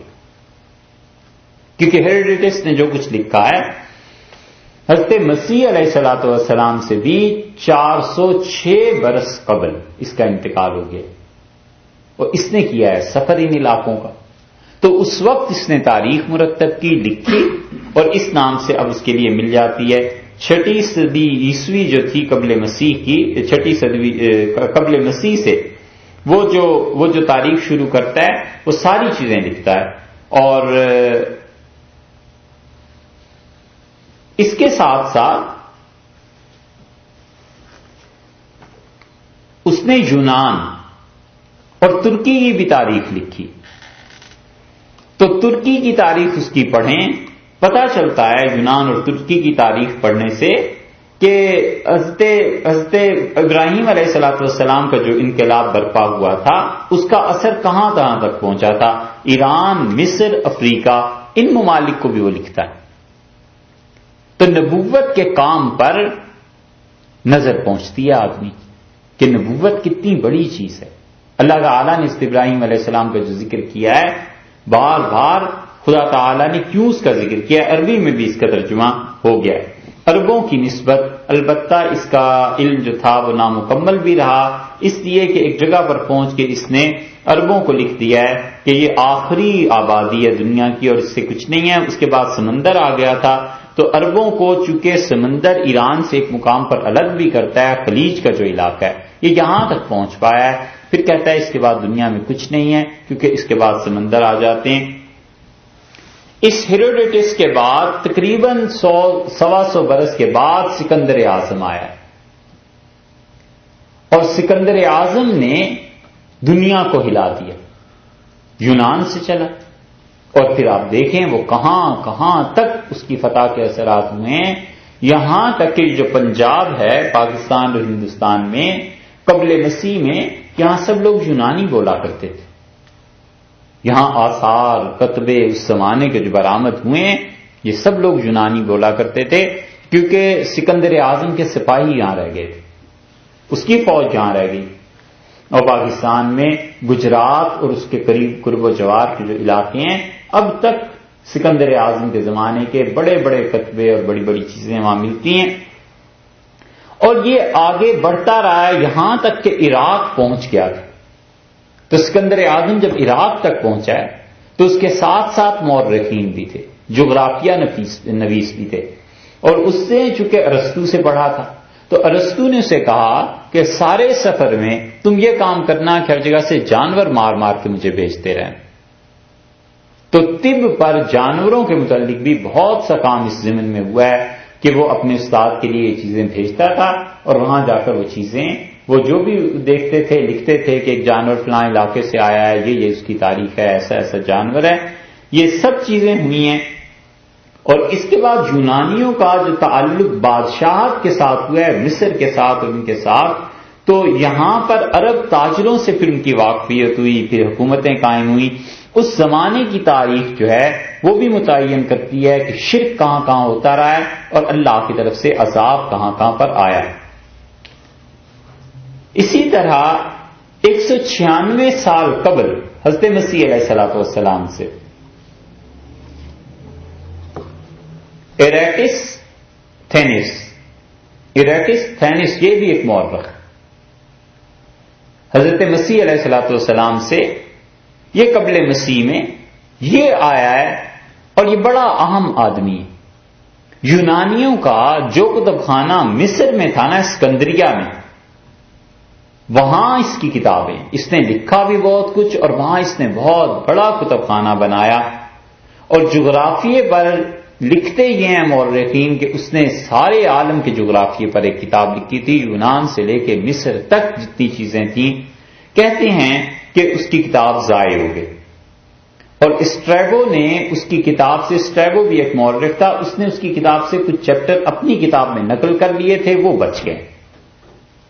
کیونکہ ہیروڈوٹس نے جو کچھ لکھا ہے حضرت مسیح علیہ الصلوۃ والسلام سے بھی 406 برس قبل اس کا انتقال ہو گیا، اور اس نے کیا ہے سفر ان علاقوں کا، تو اس وقت اس نے تاریخ مرتب کی، لکھی، اور اس نام سے اب اس کے لیے مل جاتی ہے 6 صدی عیسوی جو تھی قبل مسیح کی، 6 صدی قبل مسیح سے وہ جو تاریخ شروع کرتا ہے وہ ساری چیزیں لکھتا ہے۔ اور اس کے ساتھ ساتھ اس نے یونان اور ترکی کی بھی تاریخ لکھی، تو ترکی کی تاریخ اس کی پڑھیں، پتہ چلتا ہے یونان اور ترکی کی تاریخ پڑھنے سے کہ حضرت ابراہیم علیہ السلام کا جو انقلاب برپا ہوا تھا اس کا اثر کہاں تک پہنچا تھا، ایران، مصر، افریقہ، ان ممالک کو بھی وہ لکھتا ہے۔ تو نبوت کے کام پر نظر پہنچتی ہے آدمی کہ نبوت کتنی بڑی چیز ہے۔ اللہ تعالیٰ نے اس ابراہیم علیہ السلام کا جو ذکر کیا ہے بار بار، خدا تعالیٰ نے کیوں اس کا ذکر کیا، عربی میں بھی اس کا ترجمہ ہو گیا ہے عربوں کی نسبت، البتہ اس کا علم جو تھا وہ نامکمل بھی رہا، اس لیے کہ ایک جگہ پر پہنچ کے اس نے عربوں کو لکھ دیا ہے کہ یہ آخری آبادی ہے دنیا کی اور اس سے کچھ نہیں ہے، اس کے بعد سمندر آ گیا تھا، تو عربوں کو چونکہ سمندر ایران سے ایک مقام پر الگ بھی کرتا ہے، خلیج کا جو علاقہ ہے یہ یہاں تک پہنچ پایا ہے، پھر کہتا ہے اس کے بعد دنیا میں کچھ نہیں ہے کیونکہ اس کے بعد سمندر آ جاتے ہیں۔ اس ہیروڈوٹس کے بعد تقریباً 100-125 برس کے بعد سکندر اعظم آیا، اور سکندر اعظم نے دنیا کو ہلا دیا، یونان سے چلا، اور پھر آپ دیکھیں وہ کہاں کہاں تک اس کی فتح کے اثرات ہوئے ہیں، یہاں تک کہ جو پنجاب ہے پاکستان اور ہندوستان میں قبل مسیح میں یہاں سب لوگ یونانی بولا کرتے تھے، یہاں آثار کتبے اس زمانے کے جو برآمد ہوئے ہیں یہ سب لوگ یونانی بولا کرتے تھے، کیونکہ سکندر اعظم کے سپاہی یہاں رہ گئے تھے، اس کی فوج یہاں رہ گئی، اور پاکستان میں گجرات اور اس کے قریب قرب و جوار کے جو علاقے ہیں اب تک سکندر اعظم کے زمانے کے بڑے بڑے کتبے اور بڑی بڑی چیزیں وہاں ملتی ہیں، اور یہ آگے بڑھتا رہا ہے یہاں تک کہ عراق پہنچ گیا تھا۔ تو سکندر اعظم جب عراق تک پہنچا ہے تو اس کے ساتھ ساتھ مورخین بھی تھے، جغرافیہ نویس بھی تھے، اور اس سے چونکہ ارسطو سے پڑھا تھا تو ارسطو نے اسے کہا کہ سارے سفر میں تم یہ کام کرنا کہ ہر جگہ سے جانور مار مار کے مجھے بھیجتے رہیں۔ تو طب پر جانوروں کے متعلق بھی بہت سا کام اس ضمن میں ہوا ہے کہ وہ اپنے استاد کے لیے یہ چیزیں بھیجتا تھا، اور وہاں جا کر وہ چیزیں وہ جو بھی دیکھتے تھے لکھتے تھے کہ ایک جانور فلاں علاقے سے آیا ہے، یہ اس کی تاریخ ہے، ایسا ایسا جانور ہے، یہ سب چیزیں ہوئی ہیں۔ اور اس کے بعد یونانیوں کا جو تعلق بادشاہت کے ساتھ ہوا ہے مصر کے ساتھ اور ان کے ساتھ، تو یہاں پر عرب تاجروں سے پھر ان کی واقفیت ہوئی، پھر حکومتیں قائم ہوئی، اس زمانے کی تاریخ جو ہے وہ بھی متعین کرتی ہے کہ شرک کہاں کہاں ہوتا رہا ہے اور اللہ کی طرف سے عذاب کہاں کہاں پر آیا ہے۔ اسی طرح 196 سال قبل حضرت مسیح علیہ السلام سے ایریٹس تھینس یہ بھی ایک مورخ حضرت مسیح علیہ السلام سے، یہ قبل مسیح میں یہ آیا ہے، اور یہ بڑا اہم آدمی ہے۔ یونانیوں کا جو کتب خانہ مصر میں تھا نا، اسکندریہ میں، وہاں اس کی کتابیں، اس نے لکھا بھی بہت کچھ، اور وہاں اس نے بہت بڑا کتب خانہ بنایا، اور جغرافیے پر لکھتے یہ ہیں مورخین کہ اس نے سارے عالم کے جغرافیے پر ایک کتاب لکھی تھی، یونان سے لے کے مصر تک جتنی چیزیں تھیں، کہتے ہیں کہ اس کی کتاب ضائع ہو گئی، اور اسٹریبو نے اس کی کتاب سے، اسٹریبو بھی ایک مورخ تھا، اس نے اس کی کتاب سے کچھ چیپٹر اپنی کتاب میں نقل کر لیے تھے، وہ بچ گئے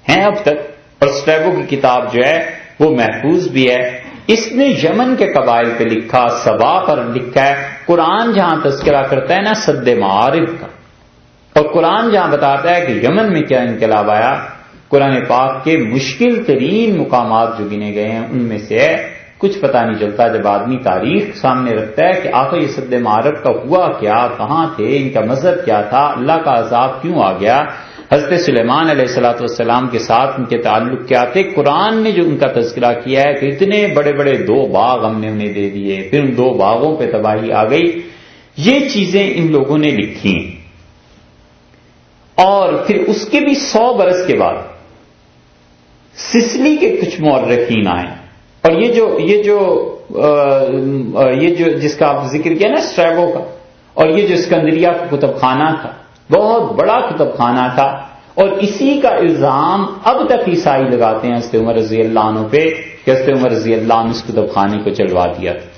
ہیں اب تک، اور اسٹریبو کی کتاب جو ہے وہ محفوظ بھی ہے۔ اس نے یمن کے قبائل پہ لکھا، سبا پر لکھا ہے، قرآن جہاں تذکرہ کرتا ہے نا سد معارف کا، اور قرآن جہاں بتاتا ہے کہ یمن میں کیا انقلاب آیا، قرآن پاک کے مشکل ترین مقامات جو گنے گئے ہیں ان میں سے ہے. کچھ پتہ نہیں چلتا جب آدمی تاریخ سامنے رکھتا ہے کہ آخر یہ سد معارف کا ہوا کیا، کہاں تھے، ان کا مذہب کیا تھا، اللہ کا عذاب کیوں آ گیا، حضرت سلیمان علیہ الصلوۃ والسلام کے ساتھ ان کے تعلق کیا تھے. قرآن نے جو ان کا تذکرہ کیا ہے کہ اتنے بڑے بڑے 2 باغ ہم نے انہیں دے دیے، پھر ان 2 باغوں پہ تباہی آ گئی، یہ چیزیں ان لوگوں نے لکھی. اور پھر اس کے بھی 100 برس کے بعد سسلی کے کچھ مورخین آئے، اور یہ جو جس کا آپ ذکر کیا نا اسٹریبو کا، اور یہ جو اسکندریہ کا کتب خانہ تھا، بہت بڑا کتب خانہ تھا، اور اسی کا الزام اب تک عیسائی لگاتے ہیں حضرت عمر رضی اللہ عنہ پہ کہ حضرت عمر رضی اللہ عنہ اس کتب خانے کو چلوا دیا تھا.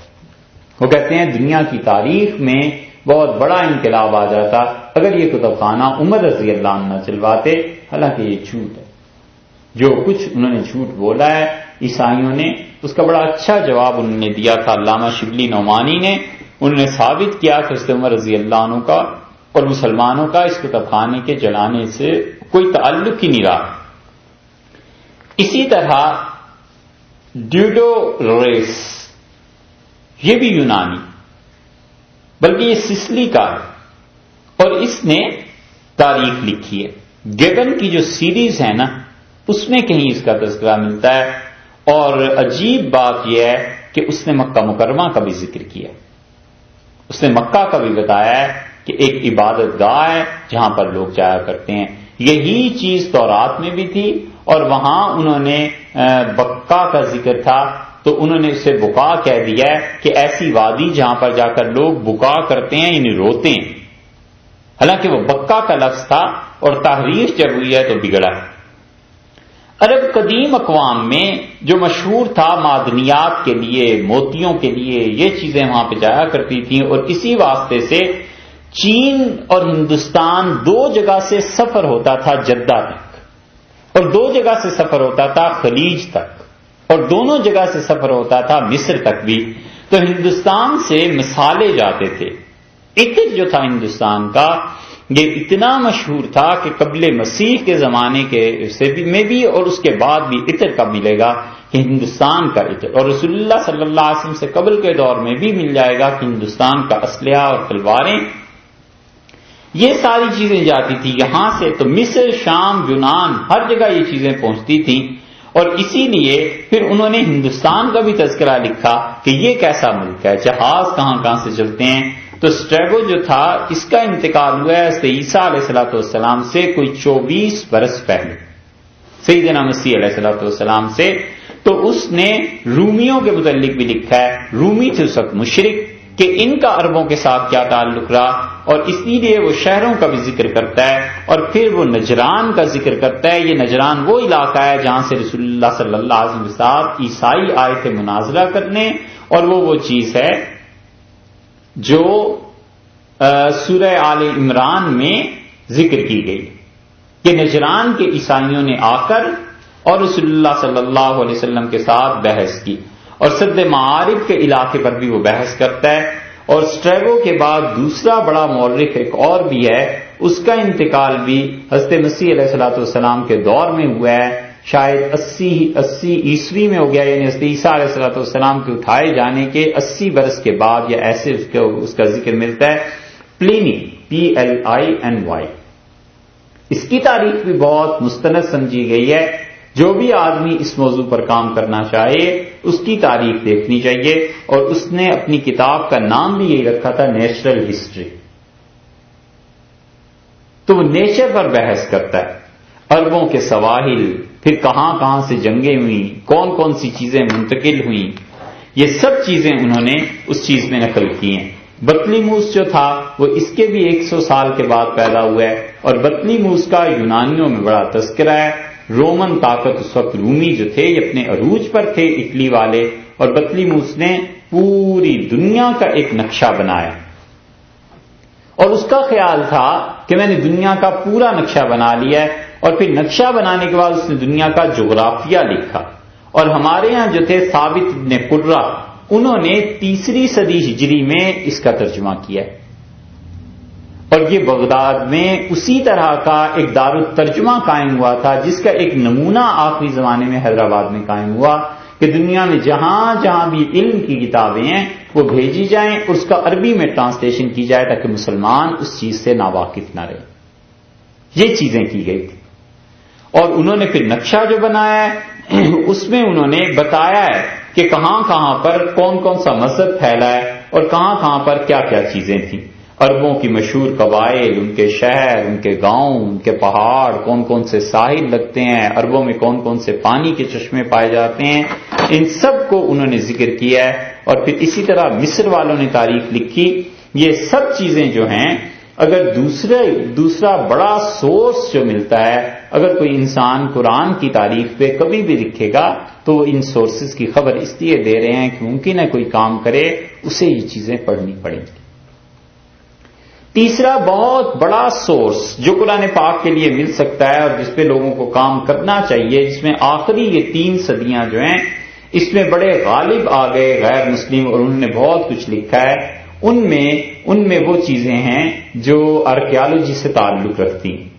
وہ کہتے ہیں دنیا کی تاریخ میں بہت بڑا انقلاب آ جاتا اگر یہ کتب خانہ عمر رضی اللہ عنہ نہ چلواتے. حالانکہ یہ جھوٹ ہے، جو کچھ انہوں نے جھوٹ بولا ہے عیسائیوں نے، اس کا بڑا اچھا جواب انہوں نے دیا تھا علامہ شبلی نعمانی نے. انہوں نے ثابت کیا کہ حضرت عمر رضی اللہ عنہ کا اور مسلمانوں کا اس کتب خانے کے جلانے سے کوئی تعلق ہی نہیں رہا. اسی طرح ڈیوڈوریس، یہ بھی یونانی بلکہ یہ سسلی کا ہے، اور اس نے تاریخ لکھی ہے. گیبن کی جو سیریز ہے نا اس میں کہیں اس کا تذکرہ ملتا ہے. اور عجیب بات یہ ہے کہ اس نے مکہ مکرمہ کا بھی ذکر کیا، اس نے مکہ کا بھی بتایا ہے کہ ایک عبادت گاہ ہے جہاں پر لوگ جایا کرتے ہیں. یہی چیز تورات میں بھی تھی، اور وہاں انہوں نے بقا کا ذکر تھا تو انہوں نے اسے بکا کہہ دیا ہے کہ ایسی وادی جہاں پر جا کر لوگ بکا کرتے ہیں یعنی روتے ہیں. حالانکہ وہ بقا کا لفظ تھا، اور تحریف جب ہوئی ہے تو بگڑا ہے. عرب قدیم اقوام میں جو مشہور تھا معدنیات کے لیے، موتیوں کے لیے، یہ چیزیں وہاں پہ جایا کرتی تھیں. اور اسی واسطے سے چین اور ہندوستان 2 جگہ سے سفر ہوتا تھا جدہ تک، اور 2 جگہ سے سفر ہوتا تھا خلیج تک، اور دونوں جگہ سے سفر ہوتا تھا مصر تک بھی. تو ہندوستان سے مثالے جاتے تھے. عطر جو تھا ہندوستان کا یہ اتنا مشہور تھا کہ قبل مسیح کے زمانے کے میں بھی اور اس کے بعد بھی عطر کا ملے گا کہ ہندوستان کا عطر، اور رسول اللہ صلی اللہ علیہ وسلم سے قبل کے دور میں بھی مل جائے گا کہ ہندوستان کا اسلحہ اور تلواریں، یہ ساری چیزیں جاتی تھی یہاں سے. تو مصر، شام، یونان، ہر جگہ یہ چیزیں پہنچتی تھیں. اور اسی لیے پھر انہوں نے ہندوستان کا بھی تذکرہ لکھا کہ یہ کیسا ملک ہے، جہاز کہاں کہاں سے چلتے ہیں. تو اسٹریگو جو تھا اس کا انتقال ہوا ہے حضرت عیسیٰ علیہ الصلوۃ والسلام سے کوئی 24 برس پہلے، سیدنا مسیح علیہ الصلوۃ والسلام سے. تو اس نے رومیوں کے متعلق بھی لکھا ہے. رومی تھے اس وقت مشرک، کہ ان کا عربوں کے ساتھ کیا تعلق رہا، اور اسی لیے وہ شہروں کا بھی ذکر کرتا ہے. اور پھر وہ نجران کا ذکر کرتا ہے. یہ نجران وہ علاقہ ہے جہاں سے رسول اللہ صلی اللہ علیہ وسلم کے ساتھ عیسائی آئے تھے مناظرہ کرنے، اور وہ چیز ہے جو سورہ آل عمران میں ذکر کی گئی کہ نجران کے عیسائیوں نے آ کر اور رسول اللہ صلی اللہ علیہ وسلم کے ساتھ بحث کی. اور سد معارف کے علاقے پر بھی وہ بحث کرتا ہے. اور اسٹریگو کے بعد دوسرا بڑا مورخ ایک اور بھی ہے، اس کا انتقال بھی حضرت مسیح علیہ الصلوۃ والسلام کے دور میں ہوا ہے، شاید 80 عیسوی میں ہو گیا، یعنی حضرت عیسیٰ علیہ الصلوۃ والسلام کے اٹھائے جانے کے 80 برس کے بعد یا ایسے اس کا ذکر ملتا ہے. پلینی، PLINY. اس کی تاریخ بھی بہت مستند سمجھی گئی ہے. جو بھی آدمی اس موضوع پر کام کرنا چاہے اس کی تاریخ دیکھنی چاہیے. اور اس نے اپنی کتاب کا نام بھی یہی رکھا تھا، نیچرل ہسٹری. تو وہ نیچر پر بحث کرتا ہے، عربوں کے سواحل، پھر کہاں کہاں سے جنگیں ہوئیں، کون کون سی چیزیں منتقل ہوئیں، یہ سب چیزیں انہوں نے اس چیز میں نقل کی ہیں. بطلیموس جو تھا وہ اس کے بھی 100 سال کے بعد پیدا ہوا ہے. اور بطلیموس کا یونانیوں میں بڑا تذکرہ ہے. رومن طاقت اس وقت رومی جو تھے یہ اپنے عروج پر تھے، اٹلی والے. اور بطلیموس نے پوری دنیا کا ایک نقشہ بنایا، اور اس کا خیال تھا کہ میں نے دنیا کا پورا نقشہ بنا لیا ہے. اور پھر نقشہ بنانے کے بعد اس نے دنیا کا جغرافیہ لکھا. اور ہمارے ہاں جو تھے ثابت ابن قرہ، انہوں نے 3 صدی ہجری میں اس کا ترجمہ کیا ہے. اور یہ بغداد میں اسی طرح کا ایک دارالترجمہ قائم ہوا تھا جس کا ایک نمونہ آخری زمانے میں حیدرآباد میں قائم ہوا کہ دنیا میں جہاں جہاں بھی علم کی کتابیں ہیں وہ بھیجی جائیں اور اس کا عربی میں ٹرانسلیشن کی جائے تاکہ مسلمان اس چیز سے ناواقف نہ رہے. یہ چیزیں کی گئی تھی. اور انہوں نے پھر نقشہ جو بنایا ہے اس میں انہوں نے بتایا ہے کہ کہاں کہاں پر کون کون سا مذہب پھیلا ہے اور کہاں کہاں پر کیا کیا چیزیں تھیں. عربوں کی مشہور قبائل، ان کے شہر، ان کے گاؤں، ان کے پہاڑ، کون کون سے ساحل لگتے ہیں، عربوں میں کون کون سے پانی کے چشمے پائے جاتے ہیں، ان سب کو انہوں نے ذکر کیا ہے. اور پھر اسی طرح مصر والوں نے تاریخ لکھی. یہ سب چیزیں جو ہیں اگر دوسرا بڑا سورس جو ملتا ہے، اگر کوئی انسان قرآن کی تاریخ پہ کبھی بھی لکھے گا تو وہ ان سورسز کی خبر اس لیے دے رہے ہیں کہ ممکن ہے کوئی کام کرے اسے یہ چیزیں پڑھنی پڑیں گی. تیسرا بہت بڑا سورس جو قرآن پاک کے لیے مل سکتا ہے اور جس پہ لوگوں کو کام کرنا چاہیے، جس میں آخری یہ 3 صدیاں جو ہیں اس میں بڑے غالب آ گئے غیر مسلم اور انہوں نے بہت کچھ لکھا ہے. ان میں وہ چیزیں ہیں جو آرکیالوجی سے تعلق رکھتی ہیں.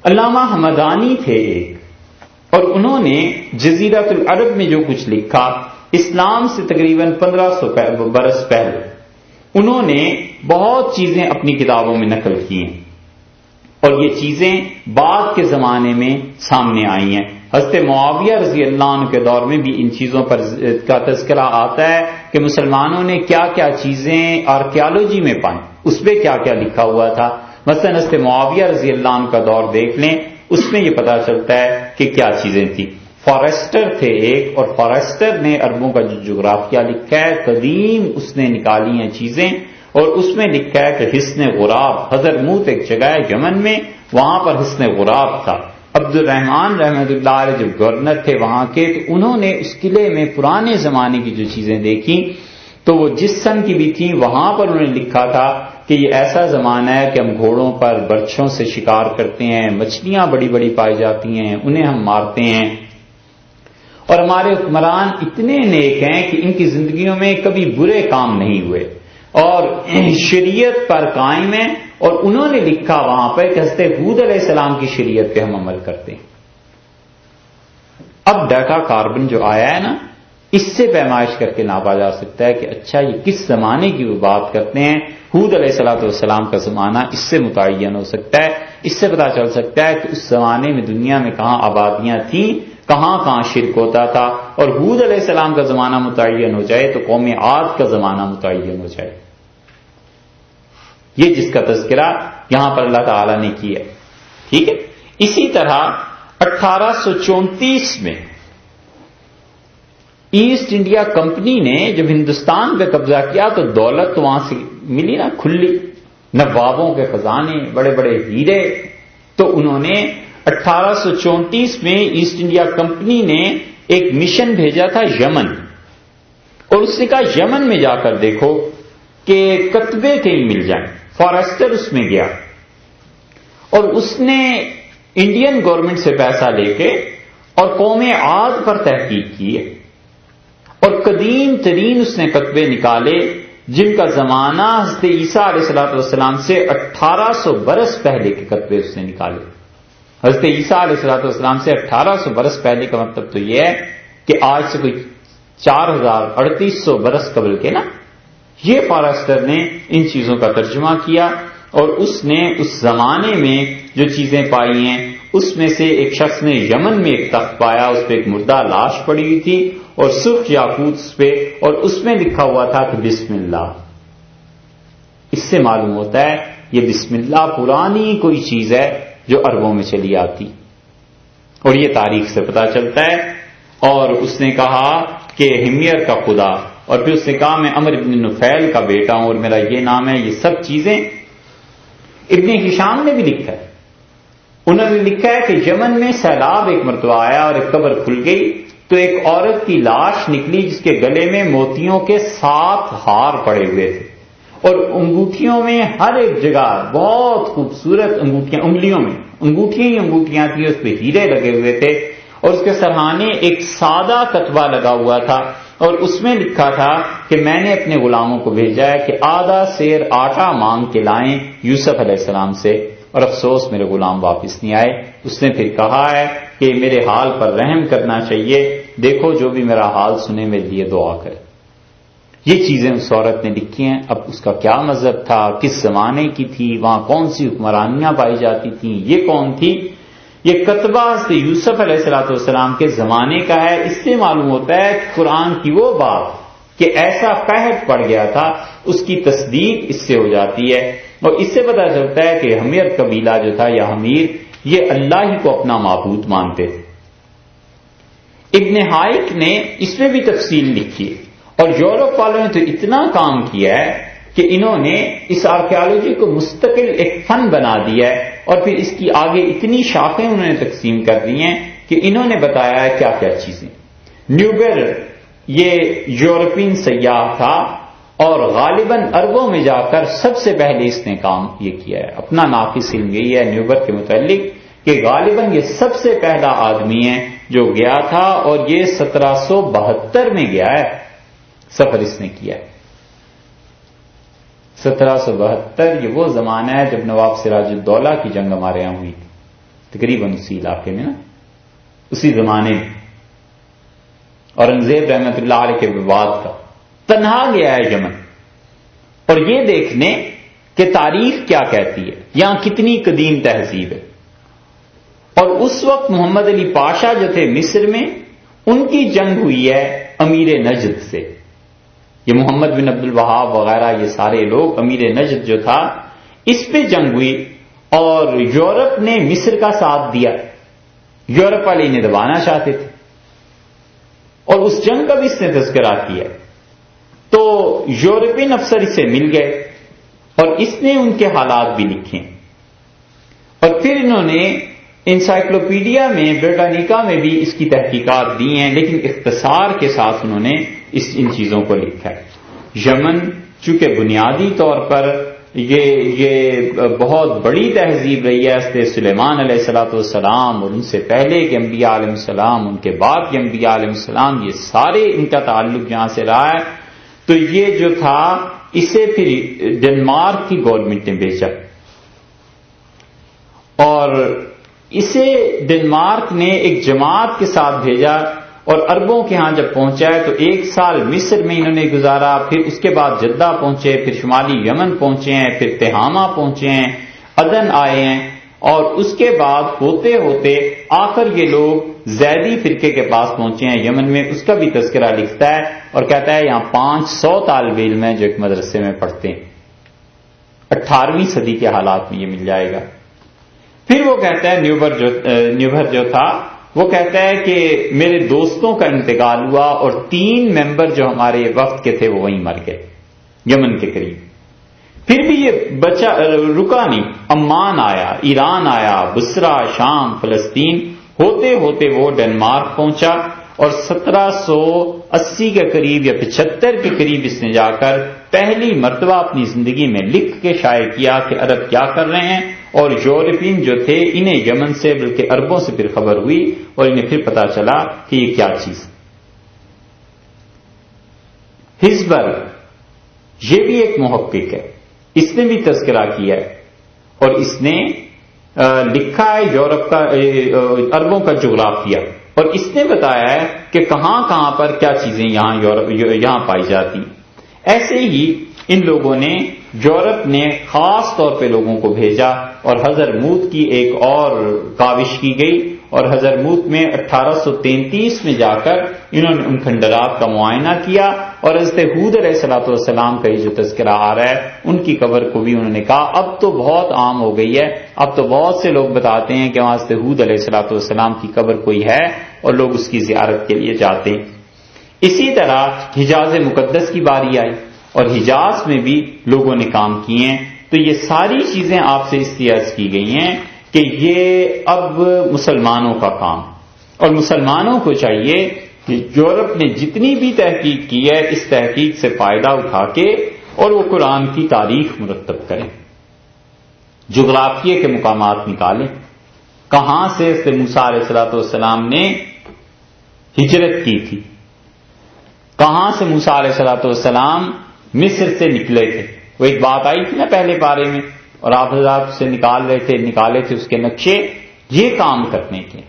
علامہ حمدانی تھے ایک، اور انہوں نے جزیرۃ العرب میں جو کچھ لکھا اسلام سے تقریباً 1500 برس پہلے انہوں نے بہت چیزیں اپنی کتابوں میں نقل کی ہیں اور یہ چیزیں بعد کے زمانے میں سامنے آئی ہیں. حضرت معاویہ رضی اللہ عنہ کے دور میں بھی ان چیزوں پر کا تذکرہ آتا ہے کہ مسلمانوں نے کیا کیا چیزیں آرکیالوجی میں پائیں، اس پہ کیا کیا لکھا ہوا تھا. مثلا حضرت معاویہ رضی اللہ عنہ کا دور دیکھ لیں، اس میں یہ پتا چلتا ہے کہ کیا چیزیں تھیں. فارسٹر تھے ایک، اور فارسٹر نے عربوں کا جو جغرافیہ لکھا ہے قدیم اس نے نکالی ہیں چیزیں، اور اس میں لکھا ہے کہ حصن غراب، حضرموت ایک جگہ ہے یمن میں، وہاں پر حصن غراب تھا. عبد الرحمن رحمۃ اللہ علیہ جب گورنر تھے وہاں کے، تو انہوں نے اس قلعے میں پرانے زمانے کی جو چیزیں دیکھی تو وہ جس سن کی بھی تھی وہاں پر انہوں نے لکھا تھا کہ یہ ایسا زمانہ ہے کہ ہم گھوڑوں پر برچھوں سے شکار کرتے ہیں، مچھلیاں بڑی بڑی پائی جاتی ہیں، انہیں ہم مارتے ہیں، اور ہمارے حکمران اتنے نیک ہیں کہ ان کی زندگیوں میں کبھی برے کام نہیں ہوئے اور شریعت پر قائم ہیں. اور انہوں نے لکھا وہاں پر کہ حضرت ہود علیہ السلام کی شریعت پہ ہم عمل کرتے ہیں. اب ڈیٹا کاربن جو آیا ہے نا، اس سے پیمائش کر کے ناپا جا سکتا ہے کہ اچھا یہ کس زمانے کی وہ بات کرتے ہیں. ہود علیہ السلام کا زمانہ اس سے متعین ہو سکتا ہے. اس سے پتہ چل سکتا ہے کہ اس زمانے میں دنیا میں کہاں آبادیاں تھیں، کہاں کہاں شرک ہوتا تھا. اور ہود علیہ السلام کا زمانہ متعین ہو جائے تو قوم عاد کا زمانہ متعین ہو جائے. یہ جس کا تذکرہ یہاں پر اللہ تعالی نے کیا. ٹھیک ہے. اسی طرح 1834 میں ایسٹ انڈیا کمپنی نے جب ہندوستان پہ قبضہ کیا تو دولت وہاں سے ملی نا کھلی، نوابوں کے خزانے، بڑے بڑے ہیرے. تو انہوں نے 1834 میں ایسٹ انڈیا کمپنی نے ایک مشن بھیجا تھا یمن، اور اس نے کہا یمن میں جا کر دیکھو کہ کتبے کہیں مل جائیں. فارسٹر اس میں گیا اور اس نے انڈین گورنمنٹ سے پیسہ لے کے اور قوم عاد پر تحقیق کی ہے، اور قدیم ترین اس نے کتبے نکالے جن کا زمانہ حضرت عیسیٰ علیہ السلام سے 1800 برس پہلے کے کتبے اس نے نکالے. حضرت عیسیٰ علیہ السلام سے 1800 برس پہلے کا مطلب تو یہ ہے کہ آج سے کوئی 4300 برس قبل کے نا. یہ فارسٹر نے ان چیزوں کا ترجمہ کیا اور اس نے اس زمانے میں جو چیزیں پائی ہیں اس میں سے ایک شخص نے یمن میں ایک تخت پایا، اس پہ ایک مردہ لاش پڑی ہوئی تھی اور سرخ یاقوت اس پہ، اور اس میں لکھا ہوا تھا کہ بسم اللہ. اس سے معلوم ہوتا ہے یہ بسم اللہ پرانی کوئی چیز ہے جو عربوں میں چلی آتی، اور یہ تاریخ سے پتہ چلتا ہے. اور اس نے کہا کہ ہمیر کا خدا، اور پھر اس نے کہا میں عمر ابن نفیل کا بیٹا ہوں اور میرا یہ نام ہے. یہ سب چیزیں ابن ہشام نے بھی لکھا ہے. انہوں نے لکھا ہے کہ یمن میں سیلاب ایک مرتبہ آیا اور ایک قبر کھل گئی تو ایک عورت کی لاش نکلی جس کے گلے میں موتیوں کے 7 ہار پڑے ہوئے تھے، اور انگوٹھیوں میں ہر ایک جگہ بہت خوبصورت انگوٹھیاں، انگلیوں میں انگوٹھیاں ہی انگوٹھیاں تھیں، اس پہ ہیرے لگے ہوئے تھے، اور اس کے سرہانے ایک سادہ کتبہ لگا ہوا تھا اور اس میں لکھا تھا کہ میں نے اپنے غلاموں کو بھیجا ہے کہ آدھا سیر آٹا مانگ کے لائیں یوسف علیہ السلام سے، اور افسوس میرے غلام واپس نہیں آئے۔ اس نے پھر کہا ہے کہ میرے حال پر رحم کرنا چاہیے، دیکھو جو بھی میرا حال سنے میرے لیے دعا کرے۔ یہ چیزیں اس عورت نے لکھی ہیں۔ اب اس کا کیا مذہب تھا، کس زمانے کی تھی، وہاں کون سی حکمرانیاں پائی جاتی تھیں، یہ کون تھی، یہ کتبہ حضرت یوسف علیہ السلام کے زمانے کا ہے۔ اس سے معلوم ہوتا ہے کہ قرآن کی وہ بات کہ ایسا قحط پڑ گیا تھا، اس کی تصدیق اس سے ہو جاتی ہے، اور اس سے پتہ چلتا ہے کہ حمیر قبیلہ جو تھا یا حمیر، یہ اللہ ہی کو اپنا معبود مانتے تھے۔ ابن حائق نے اس میں بھی تفصیل لکھی ہے، اور یورپ والوں نے تو اتنا کام کیا ہے کہ انہوں نے اس آرکیالوجی کو مستقل ایک فن بنا دیا ہے، اور پھر اس کی آگے اتنی شاخیں انہوں نے تقسیم کر دی ہیں کہ انہوں نے بتایا ہے کیا کیا چیزیں۔ نیوبر یہ یورپین سیاح تھا، اور غالباً عربوں میں جا کر سب سے پہلے اس نے کام یہ کیا ہے۔ اپنا ناقص علم یہی ہے نیوبر کے متعلق کہ غالباً یہ سب سے پہلا آدمی ہے جو گیا تھا، اور یہ 1772 میں گیا ہے، سفر اس نے کیا ہے۔ 1772 یہ وہ زمانہ ہے جب نواب سراج الدولہ کی جنگ ہمارے یہاں ہوئی تھی، تقریباً اسی علاقے میں نا، اسی زمانے میں اورنگزیب رحمت اللہ علیہ کے بعد کا تنہا گیا ہے یمن، اور یہ دیکھنے کہ تاریخ کیا کہتی ہے، یہاں کتنی قدیم تہذیب ہے۔ اور اس وقت محمد علی پاشا جو تھے مصر میں، ان کی جنگ ہوئی ہے امیر نجد سے، یہ محمد بن عبد الوہاب وغیرہ یہ سارے لوگ، امیر نجد جو تھا اس پہ جنگ ہوئی، اور یورپ نے مصر کا ساتھ دیا، یورپ والے انہیں دبانا چاہتے تھے، اور اس جنگ کا بھی اس نے تذکرہ کیا۔ تو یورپین افسر اسے مل گئے، اور اس نے ان کے حالات بھی لکھے، اور پھر انہوں نے انسائکلوپیڈیا میں بریٹانیکا میں بھی اس کی تحقیقات دی ہیں، لیکن اختصار کے ساتھ انہوں نے ان چیزوں کو لکھا ہے۔ یمن چونکہ بنیادی طور پر یہ بہت بڑی تہذیب رہی ہے، حضرت سلیمان علیہ السلام اور ان سے پہلے کے انبیاء علیہ السلام، ان کے بعد کے انبیاء علیہ السلام، یہ سارے ان کا تعلق جہاں سے رہا ہے، تو یہ جو تھا اسے پھر ڈنمارک کی گورنمنٹ نے بیچا، اور اسے ڈنمارک نے ایک جماعت کے ساتھ بھیجا، اور عربوں کے ہاں جب پہنچا ہے تو 1 سال مصر میں انہوں نے گزارا، پھر اس کے بعد جدہ پہنچے، پھر شمالی یمن پہنچے ہیں، پھر تہامہ پہنچے ہیں، عدن آئے ہیں، اور اس کے بعد ہوتے ہوتے آخر یہ لوگ زیدی فرقے کے پاس پہنچے ہیں یمن میں۔ اس کا بھی تذکرہ لکھتا ہے اور کہتا ہے یہاں 500 طالب علم ہیں جو ایک مدرسے میں پڑھتے ہیں، 18ویں صدی کے حالات میں یہ مل جائے گا۔ پھر وہ کہتا ہے نیوبر جو تھا وہ کہتا ہے کہ میرے دوستوں کا انتقال ہوا، اور 3 ممبر جو ہمارے وقت کے تھے وہ وہیں مر گئے یمن کے قریب۔ پھر بھی یہ بچہ رکا نہیں، عمان آیا، ایران آیا، بصرہ، شام، فلسطین، ہوتے ہوتے وہ ڈنمارک پہنچا، اور 1780 کے قریب یا 75 کے قریب اس نے جا کر پہلی مرتبہ اپنی زندگی میں لکھ کے شائع کیا کہ عرب کیا کر رہے ہیں، اور یورپین جو تھے انہیں یمن سے بلکہ عربوں سے پھر خبر ہوئی، اور انہیں پھر پتا چلا کہ یہ کیا چیز۔ ہزبرگ یہ بھی ایک محقق ہے، اس نے بھی تذکرہ کیا ہے، اور اس نے لکھا ہے یورپ کا عربوں کا جغرافیہ، اور اس نے بتایا ہے کہ کہاں کہاں پر کیا چیزیں یہاں پائی جاتی۔ ایسے ہی ان لوگوں نے، یورپ نے خاص طور پہ لوگوں کو بھیجا، اور حضرموت کی ایک اور کاوش کی گئی، اور حضرموت میں 1833 میں جا کر انہوں نے ان کھنڈرات کا معائنہ کیا، اور حضرت ہود علیہ السلام کا یہ جو تذکرہ آ رہا ہے ان کی قبر کو بھی انہوں نے کہا اب تو بہت عام ہو گئی ہے، اب تو بہت سے لوگ بتاتے ہیں کہ وہاں حضرت ہود علیہ السلام کی قبر کوئی ہے، اور لوگ اس کی زیارت کے لیے جاتے ہیں۔ اسی طرح حجاز مقدس کی باری آئی، اور حجاز میں بھی لوگوں نے کام کیے ہیں۔ تو یہ ساری چیزیں آپ سے اس لیے عرض کی گئی ہیں کہ یہ اب مسلمانوں کا کام، اور مسلمانوں کو چاہیے کہ یورپ نے جتنی بھی تحقیق کی ہے اس تحقیق سے فائدہ اٹھا کے اور وہ قرآن کی تاریخ مرتب کریں، جغرافیے کے مقامات نکالیں، کہاں سے حضرت موسیٰ علیہ السلام نے ہجرت کی تھی، کہاں سے موسیٰ علیہ الصلوۃ والسلام مصر سے نکلے تھے؟ وہ ایک بات آئی تھی نا پہلے پارے میں، اور آپ حضرات سے نکالے تھے اس کے نقشے، یہ کام کرنے کے،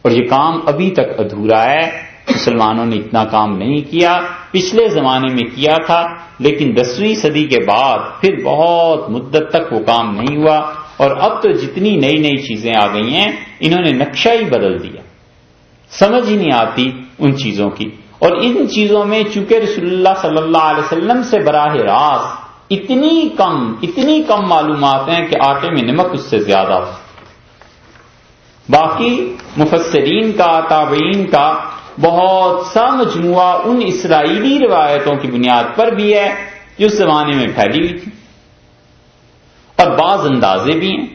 اور یہ کام ابھی تک ادھورا ہے۔ مسلمانوں نے اتنا کام نہیں کیا، پچھلے زمانے میں کیا تھا، لیکن 10ویں صدی کے بعد پھر بہت مدت تک وہ کام نہیں ہوا، اور اب تو جتنی نئی نئی چیزیں آ گئی ہیں انہوں نے نقشہ ہی بدل دیا، سمجھ ہی نہیں آتی ان چیزوں کی۔ اور ان چیزوں میں چونکہ رسول اللہ صلی اللہ علیہ وسلم سے براہ راست اتنی کم معلومات ہیں کہ آٹے میں نمک اس سے زیادہ ہو۔ باقی مفسرین کا، تابعین کا بہت سا مجموعہ ان اسرائیلی روایتوں کی بنیاد پر بھی ہے جو اس زمانے میں پھیلی ہوئی تھی، اور بعض اندازے بھی ہیں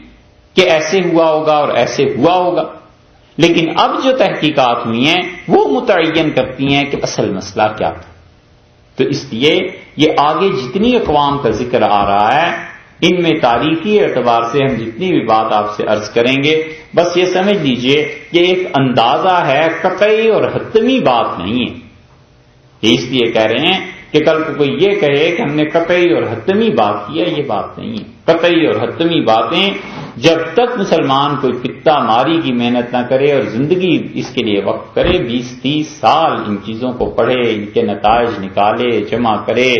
کہ ایسے ہوا ہوگا اور ایسے ہوا ہوگا، لیکن اب جو تحقیقات ہوئی ہیں وہ متعین کرتی ہیں کہ اصل مسئلہ کیا تھا۔ تو اس لیے یہ آگے جتنی اقوام کا ذکر آ رہا ہے، ان میں تاریخی اعتبار سے ہم جتنی بھی بات آپ سے عرض کریں گے، بس یہ سمجھ لیجئے کہ ایک اندازہ ہے، قطعی اور حتمی بات نہیں ہے۔ یہ اس لیے کہہ رہے ہیں کہ کل کو کوئی یہ کہے کہ ہم نے قطعی اور حتمی بات کی ہے، یہ بات نہیں ہے۔ قطعی اور حتمی باتیں جب تک مسلمان کوئی پتا ماری کی محنت نہ کرے اور زندگی اس کے لیے وقف کرے، 20-30 سال ان چیزوں کو پڑھے، ان کے نتائج نکالے، جمع کرے،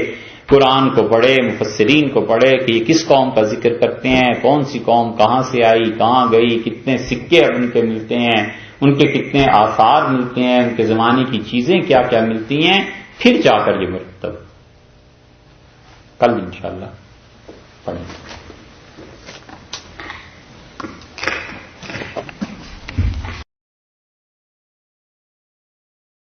قرآن کو پڑھے، مفسرین کو پڑھے کہ یہ کس قوم کا ذکر کرتے ہیں، کون سی قوم کہاں سے آئی، کہاں گئی، کتنے سکے اب ان کے ملتے ہیں، ان کے کتنے آثار ملتے ہیں، ان کے زمانے کی چیزیں کیا کیا ملتی ہیں، پھر جا کر یہ مرتب کل انشاءاللہ پڑھیں گے۔